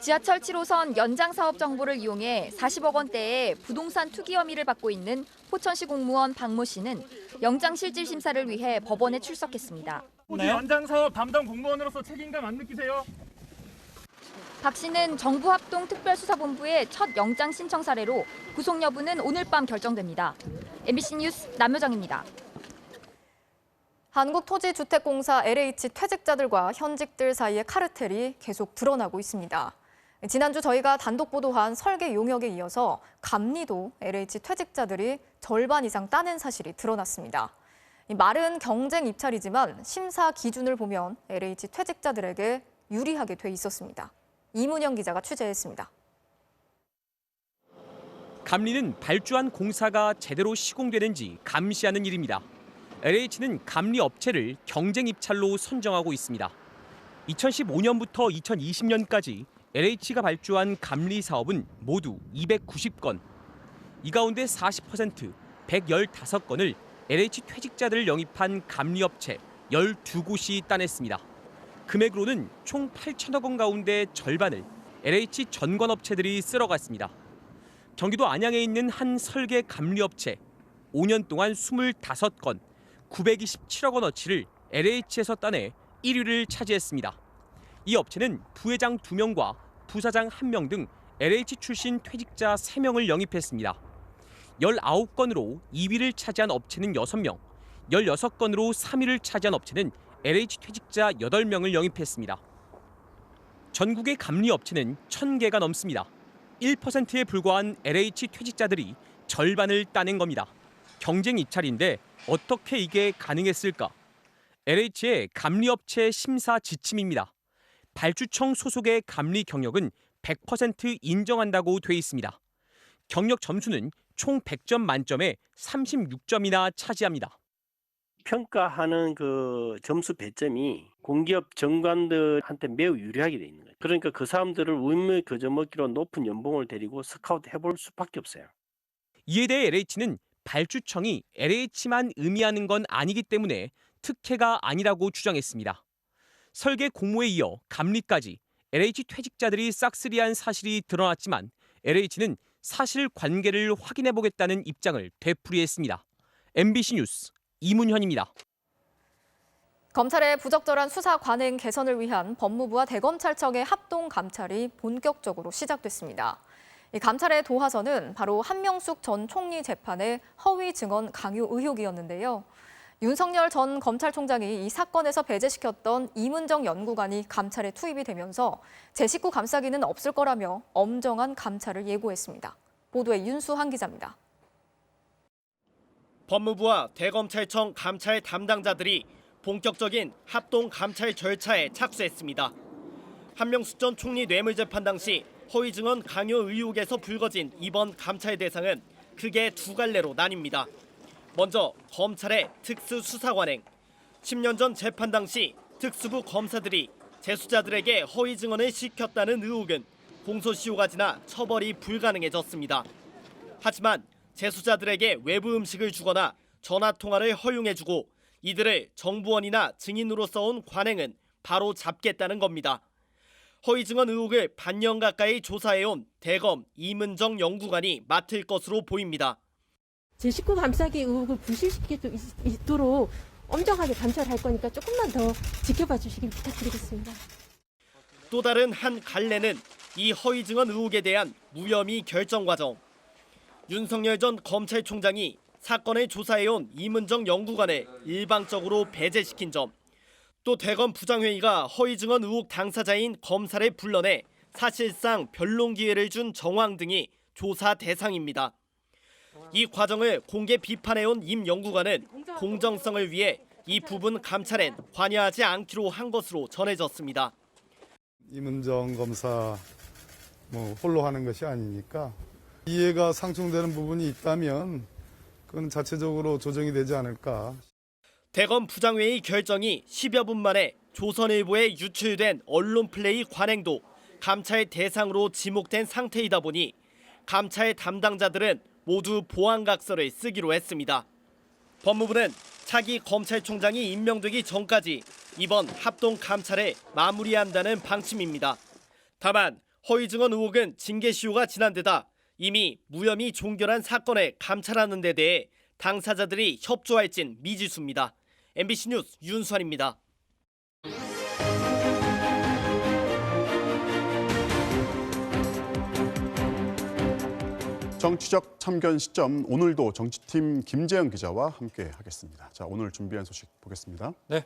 지하철 7호선 연장 사업 정보를 이용해 40억 원대의 부동산 투기 혐의를 받고 있는 포천시 공무원 박모 씨는 영장 실질 심사를 위해 법원에 출석했습니다. 토지 연장 사업 담당 공무원으로서 책임감 안 느끼세요? 박 씨는 정부합동특별수사본부의 첫 영장 신청 사례로 구속 여부는 오늘 밤 결정됩니다. MBC 뉴스 남효정입니다. 한국토지주택공사 LH 퇴직자들과 현직들 사이의 카르텔이 계속 드러나고 있습니다. 지난주 저희가 단독 보도한 설계 용역에 이어서 감리도 LH 퇴직자들이 절반 이상 따낸 사실이 드러났습니다. 말은 경쟁 입찰이지만 심사 기준을 보면 LH 퇴직자들에게 유리하게 돼 있었습니다. 이문영 기자가 취재했습니다. 감리는 발주한 공사가 제대로 시공되는지 감시하는 일입니다. LH는 감리 업체를 경쟁 입찰로 선정하고 있습니다. 2015년부터 2020년까지 LH가 발주한 감리 사업은 모두 290건. 이 가운데 40%, 115건을 LH 퇴직자들을 영입한 감리 업체 12곳이 따냈습니다. 금액으로는 총 8천억 원 가운데 절반을 LH 전관업체들이 쓸어갔습니다. 경기도 안양에 있는 한 설계 감리업체 5년 동안 25건, 927억 원어치를 LH에서 따내 1위를 차지했습니다. 이 업체는 부회장 2명과 부사장 1명 등 LH 출신 퇴직자 3명을 영입했습니다. 19건으로 2위를 차지한 업체는 6명, 16건으로 3위를 차지한 업체는 LH 퇴직자 8명을 영입했습니다. 전국의 감리 업체는 1,000개가 넘습니다. 1%에 불과한 LH 퇴직자들이 절반을 따낸 겁니다. 경쟁 입찰인데 어떻게 이게 가능했을까? LH의 감리업체 심사 지침입니다. 발주청 소속의 감리 경력은 100% 인정한다고 돼 있습니다. 경력 점수는 총 100점 만점에 36점이나 차지합니다. 평가하는 그 점수 배점이 공기업 정관들한테 매우 유리하게 돼 있는 거예요. 그러니까 그 사람들을 운명의 거저먹기로 높은 연봉을 데리고 스카우트 해볼 수밖에 없어요. 이에 대해 LH는 발주청이 LH만 의미하는 건 아니기 때문에 특혜가 아니라고 주장했습니다. 설계 공모에 이어 감리까지 LH 퇴직자들이 싹쓸이한 사실이 드러났지만 LH는 사실관계를 확인해보겠다는 입장을 되풀이했습니다. MBC 뉴스 이문현입니다. 검찰의 부적절한 수사 관행 개선을 위한 법무부와 대검찰청의 합동 감찰이 본격적으로 시작됐습니다. 이 감찰의 도화선은 바로 한명숙 전 총리 재판의 허위 증언 강요 의혹이었는데요. 윤석열 전 검찰총장이 이 사건에서 배제시켰던 이문정 연구관이 감찰에 투입이 되면서 제 식구 감싸기는 없을 거라며 엄정한 감찰을 예고했습니다. 보도에 윤수한 기자입니다. 법무부와 대검찰청 감찰 담당자들이 본격적인 합동 감찰 절차에 착수했습니다. 한명숙 전 총리 뇌물재판 당시 허위 증언 강요 의혹에서 불거진 이번 감찰 대상은 크게 두 갈래로 나뉩니다. 먼저 검찰의 특수수사관행. 10년 전 재판 당시 특수부 검사들이 재수자들에게 허위 증언을 시켰다는 의혹은 공소시효가 지나 처벌이 불가능해졌습니다. 하지만 재수자들에게 외부 음식을 주거나 전화통화를 허용해주고 이들을 정부원이나 증인으로 써온 관행은 바로 잡겠다는 겁니다. 허위 증언 의혹을 반년 가까이 조사해온 대검 이문정 연구관이 맡을 것으로 보입니다. 제 식구 감싸기 의혹을 부실시킬 수 있도록 엄정하게 감찰할 거니까 조금만 더 지켜봐 주시길 부탁드리겠습니다. 또 다른 한 갈래는 이 허위 증언 의혹에 대한 무혐의 결정 과정. 윤석열 전 검찰총장이 사건을 조사해온 이문정 연구관을 일방적으로 배제시킨 점. 또 대검 부장회의가 허위 증언 의혹 당사자인 검사를 불러내 사실상 변론 기회를 준 정황 등이 조사 대상입니다. 이 과정을 공개 비판해온 임 연구관은 공정성을 위해 이 부분 감찰엔 관여하지 않기로 한 것으로 전해졌습니다. 이문정 검사 홀로 하는 것이 아니니까 이해가 상충되는 부분이 있다면 그건 자체적으로 조정이 되지 않을까. 대검 부장회의 결정이 10여 분 만에 조선일보에 유출된 언론 플레이 관행도 감찰 대상으로 지목된 상태이다 보니 감찰 담당자들은 모두 보안각서를 쓰기로 했습니다. 법무부는 차기 검찰총장이 임명되기 전까지 이번 합동 감찰을 마무리한다는 방침입니다. 다만 허위 증언 의혹은 징계시효가 지난 데다 이미 무혐의 종결한 사건을 감찰하는 데 대해 당사자들이 협조할진 미지수입니다. MBC 뉴스 윤수환입니다. 정치적 참견 시점, 오늘도 정치팀 김재영 기자와 함께 하겠습니다. 자, 오늘 준비한 소식 보겠습니다. 네.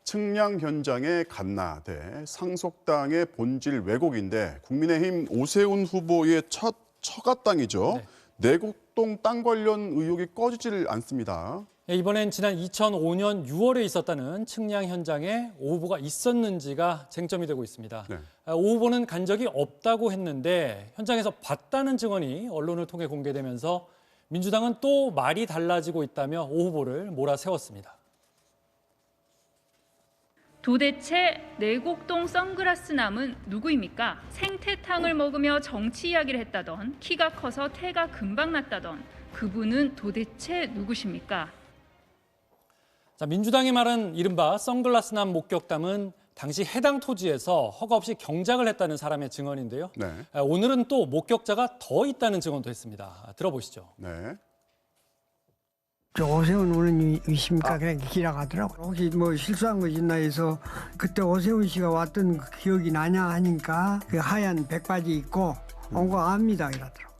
측량 현장의 갓나대, 상속당의 본질 왜곡인데 국민의힘 오세훈 후보의 첫 처갓당이죠. 네. 내곡동 땅 관련 의혹이 꺼지질 않습니다. 이번엔 지난 2005년 6월에 있었다는 측량 현장에 오 후보가 있었는지가 쟁점이 되고 있습니다. 네. 오 후보는 간 적이 없다고 했는데 현장에서 봤다는 증언이 언론을 통해 공개되면서 민주당은 또 말이 달라지고 있다며 오 후보를 몰아세웠습니다. 도대체 내곡동 선글라스 남은 누구입니까? 생태탕을 먹으며 정치 이야기를 했다던, 키가 커서 태가 금방 났다던 그분은 도대체 누구십니까? 자, 민주당이 말한 이른바 선글라스남 목격담은 당시 해당 토지에서 허가 없이 경작을 했다는 사람의 증언인데요. 네. 오늘은 또 목격자가 더 있다는 증언도 했습니다. 들어보시죠. 네. 저 오세훈 의원이 있습니까? 그냥 기라가더라고요. 혹시 뭐 실수한 거 있나 해서 그때 오세훈 씨가 왔던 그 기억이 나냐 하니까 그 하얀 백바지 입고 온 거 압니다 이러더라고요.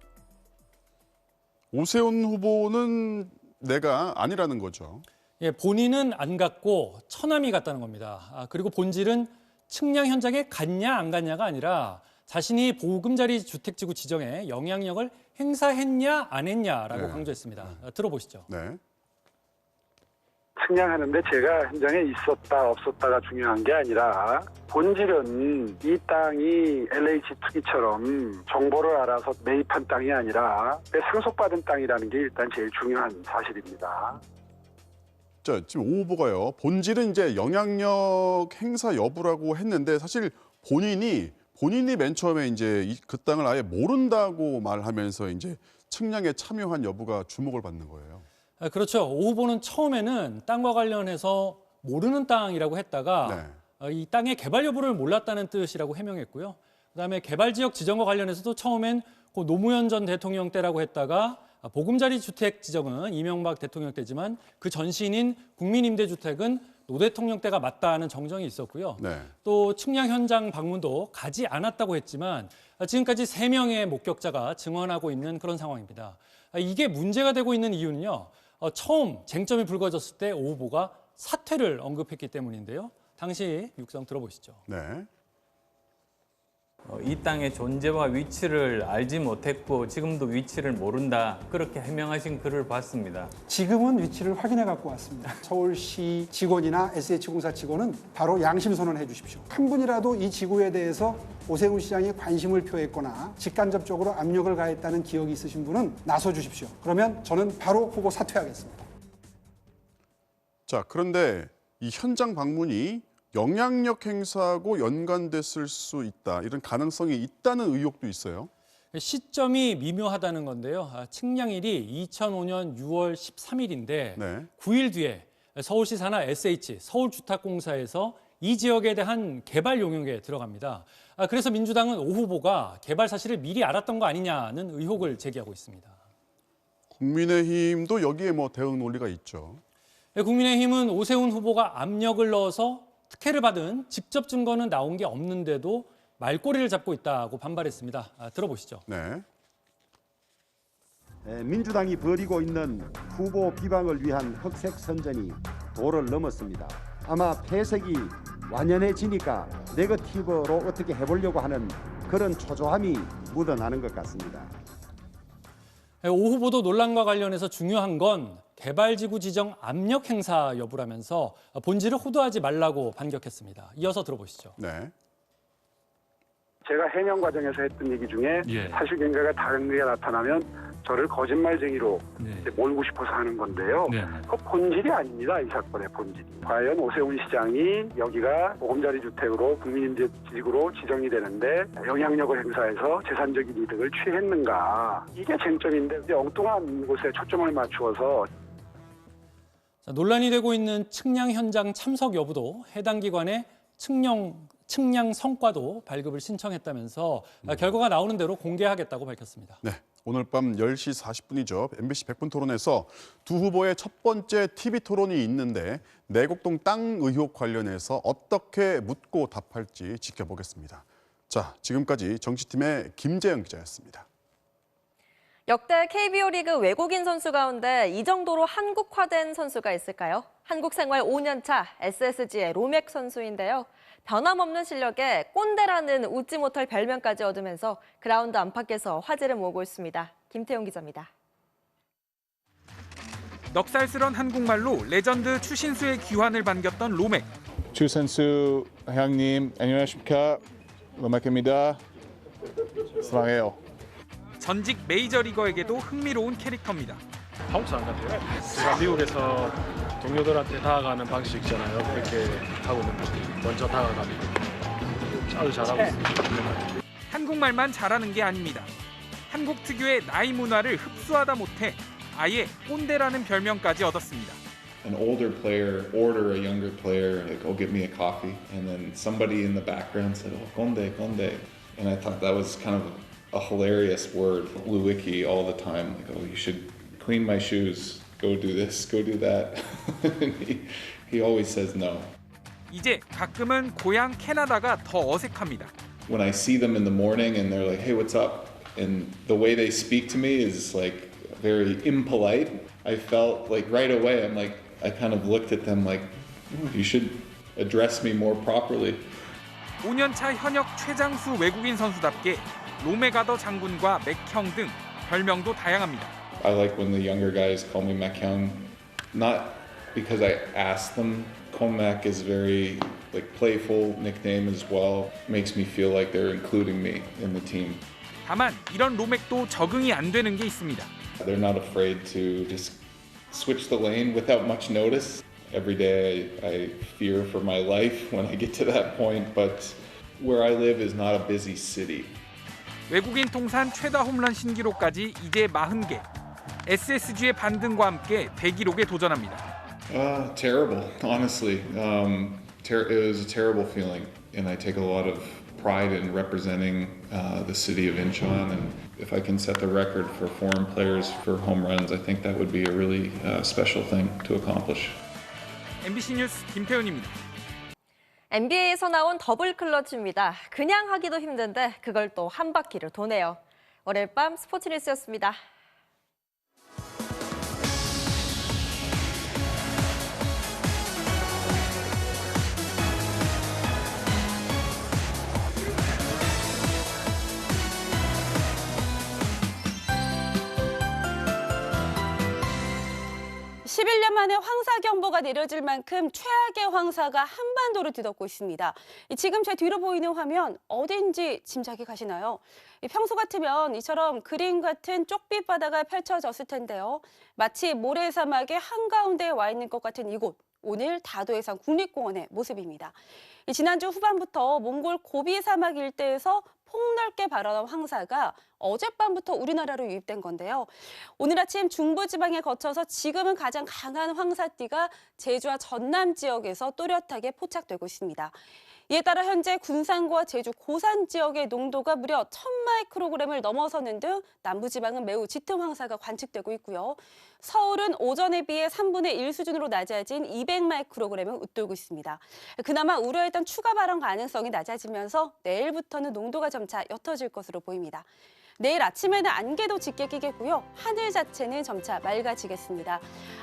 오세훈 후보는 내가 아니라는 거죠. 예, 본인은 안 갔고 처남이 갔다는 겁니다. 그리고 본질은 측량 현장에 갔냐 안 갔냐가 아니라 자신이 보금자리 주택지구 지정에 영향력을 행사했냐 안 했냐라고 강조했습니다. 들어보시죠. 네. 측량하는데 제가 현장에 있었다 없었다가 중요한 게 아니라 본질은 이 땅이 LH 투기처럼 정보를 알아서 매입한 땅이 아니라 상속받은 땅이라는 게 일단 제일 중요한 사실입니다. 자, 지금 오 후보가요. 본질은 이제 영향력 행사 여부라고 했는데 사실 본인이 맨 처음에 이제 그 땅을 아예 모른다고 말하면서 이제 측량에 참여한 여부가 주목을 받는 거예요. 그렇죠. 오 후보는 처음에는 땅과 관련해서 모르는 땅이라고 했다가 이 땅의 개발 여부를 몰랐다는 뜻이라고 해명했고요. 그다음에 개발 지역 지정과 관련해서도 처음엔 그 노무현 전 대통령 때라고 했다가 보금자리 주택 지정은 이명박 대통령 때지만 그 전신인 국민임대주택은 노 대통령 때가 맞다는 정정이 있었고요. 또 측량 현장 방문도 가지 않았다고 했지만 지금까지 3명의 목격자가 증언하고 있는 그런 상황입니다. 이게 문제가 되고 있는 이유는요. 처음 쟁점이 불거졌을 때 오 후보가 사퇴를 언급했기 때문인데요. 당시 육성 들어보시죠. 네. 이 땅의 존재와 위치를 알지 못했고 지금도 위치를 모른다. 그렇게 해명하신 글을 봤습니다. 지금은 위치를 확인해 갖고 왔습니다. 서울시 직원이나 SH공사 직원은 바로 양심 선언해 주십시오. 한 분이라도 이 지구에 대해서 오세훈 시장이 관심을 표했거나 직간접적으로 압력을 가했다는 기억이 있으신 분은 나서 주십시오. 그러면 저는 바로 후보 사퇴하겠습니다. 자, 그런데 이 현장 방문이 영향력 행사하고 연관됐을 수 있다. 이런 가능성이 있다는 의혹도 있어요. 시점이 미묘하다는 건데요. 측량일이 2005년 6월 13일인데 9일 뒤에 서울시 산하 SH 서울주택공사에서 이 지역에 대한 개발 용역에 들어갑니다. 그래서 민주당은 오 후보가 개발 사실을 미리 알았던 거 아니냐는 의혹을 제기하고 있습니다. 국민의힘도 여기에 뭐 대응 논리가 있죠. 국민의힘은 오세훈 후보가 압력을 넣어서 특혜를 받은 직접 증거는 나온 게 없는데도 말꼬리를 잡고 있다고 반발했습니다. 들어보시죠. 네. 민주당이 벌이고 있는 후보 비방을 위한 흑색 선전이 도를 넘었습니다. 아마 폐색이 완연해지니까 네거티브로 어떻게 해보려고 하는 그런 초조함이 묻어나는 것 같습니다. 오 후보도 논란과 관련해서 중요한 건 개발지구 지정 압력 행사 여부라면서 본질을 호도하지 말라고 반격했습니다. 이어서 들어보시죠. 네. 제가 해명 과정에서 했던 얘기 중에 사실관계가 다른 게 나타나면 저를 거짓말쟁이로 몰고 싶어서 하는 건데요. 그 본질이 아닙니다. 이 사건의 본질이. 과연 오세훈 시장이 여기가 보금자리 주택으로 국민임대지구로 지정이 되는데 영향력을 행사해서 재산적인 이득을 취했는가. 이게 쟁점인데 엉뚱한 곳에 초점을 맞추어서 논란이 되고 있는 측량 현장 참석 여부도 해당 기관의 측량 성과도 발급을 신청했다면서 결과가 나오는 대로 공개하겠다고 밝혔습니다. 네, 오늘 밤 10시 40분이죠. MBC 100분 토론에서 두 후보의 첫 번째 TV 토론이 있는데 내곡동 땅 의혹 관련해서 어떻게 묻고 답할지 지켜보겠습니다. 자, 지금까지 정치팀의 김재영 기자였습니다. 역대 KBO 리그 외국인 선수 가운데 이 정도로 한국화된 선수가 있을까요? 한국 생활 5년차 SSG의 로맥 선수인데요. 변함없는 실력에 꼰대라는 웃지 못할 별명까지 얻으면서 그라운드 안팎에서 화제를 모으고 있습니다. 김태용 기자입니다. 넉살스런 한국말로 레전드 추신수의 귀환을 반겼던 로맥. 추신수 형님 안녕하십니까? 로맥입니다. 사랑해요. 전직 메이저리거에게도 흥미로운 캐릭터입니다. 한국 사람 같아요. 제가 미국에서 동료들한테 다가가는 방식 있잖아요. 그렇게 하고 있는 거죠. 먼저 다가가는 아주 잘하고 있습니다. 한국말만 잘하는 게 아닙니다. 한국 특유의 나이 문화를 흡수하다 못해 아예 꼰대라는 별명까지 얻었습니다. An older player order a younger player, like, "Oh, get me a coffee," and then somebody in the background said, "Oh, conde, conde," and I thought that was kind of a hilarious word. Lewicki all the time, like, "Oh, you should clean my shoes." go do this, go do that. he always says no. 이제 가끔은 고향 캐나다가 더 어색합니다. When I see them in the morning and they're like, hey, what's up? And the way they speak to me is like very impolite. I felt like right away, I kind of looked at them like, you should address me more properly. 5년차 현역 최장수 외국인 선수답게 로메가더 장군과 맥형 등 별명도 다양합니다. I like when the younger guys call me Machyung, not because I asked them. Komac is very playful nickname as well. Makes me feel like they're including me in the team. 다만 이런 로맥도 적응이 안 되는 게 있습니다. They're not afraid to just switch the lane without much notice. Every day I fear for my life when I get to that point, but where I live is not a busy city. 외국인 통산 최다 홈런 신기록까지 이제 40개. SSG의 반등과 함께 대기록에 도전합니다. Terrible, honestly. It was a terrible feeling, and I take a lot of pride in representing the city of Incheon. And if I can set the record for foreign players for home runs, I think that would be a really special thing to accomplish. MBC 뉴스 김태훈입니다. NBA에서 나온 더블 클러치입니다. 그냥 하기도 힘든데 그걸 또 한 바퀴를 도네요. 월요일 밤 스포츠 뉴스였습니다. (11년) 만에 황사 경보가 내려질 만큼 최악의 황사가 한반도를 뒤덮고 있습니다. 지금 제 뒤로 보이는 화면 어딘지 짐작이 가시나요? 평소 같으면 이처럼 그림 같은 쪽빛 바다가 펼쳐졌을 텐데요. 마치 모래사막의 한가운데에 와 있는 것 같은 이곳. 오늘 다도해상 국립공원의 모습입니다. 지난주 후반부터 몽골 고비 사막 일대에서 폭넓게 발현한 황사가 어젯밤부터 우리나라로 유입된 건데요. 오늘 아침 중부지방에 거쳐서 지금은 가장 강한 황사띠가 제주와 전남 지역에서 또렷하게 포착되고 있습니다. 이에 따라 현재 군산과 제주 고산 지역의 농도가 무려 1000마이크로그램을 넘어서는 등 남부지방은 매우 짙은 황사가 관측되고 있고요. 서울은 오전에 비해 3분의 1 수준으로 낮아진 200마이크로그램을 웃돌고 있습니다. 그나마 우려했던 추가 발원 가능성이 낮아지면서 내일부터는 농도가 점차 옅어질 것으로 보입니다. 내일 아침에는 안개도 짙게 끼겠고요. 하늘 자체는 점차 맑아지겠습니다.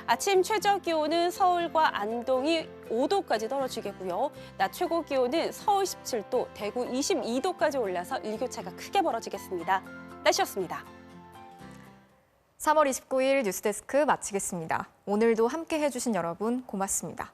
아침 최저 기온은 서울과 안동이 5도까지 떨어지겠고요. 낮 최고 기온은 서울 17도, 대구 22도까지 올라서 일교차가 크게 벌어지겠습니다. 날씨였습니다. 3월 29일 뉴스데스크 마치겠습니다. 오늘도 함께 해주신 여러분 고맙습니다.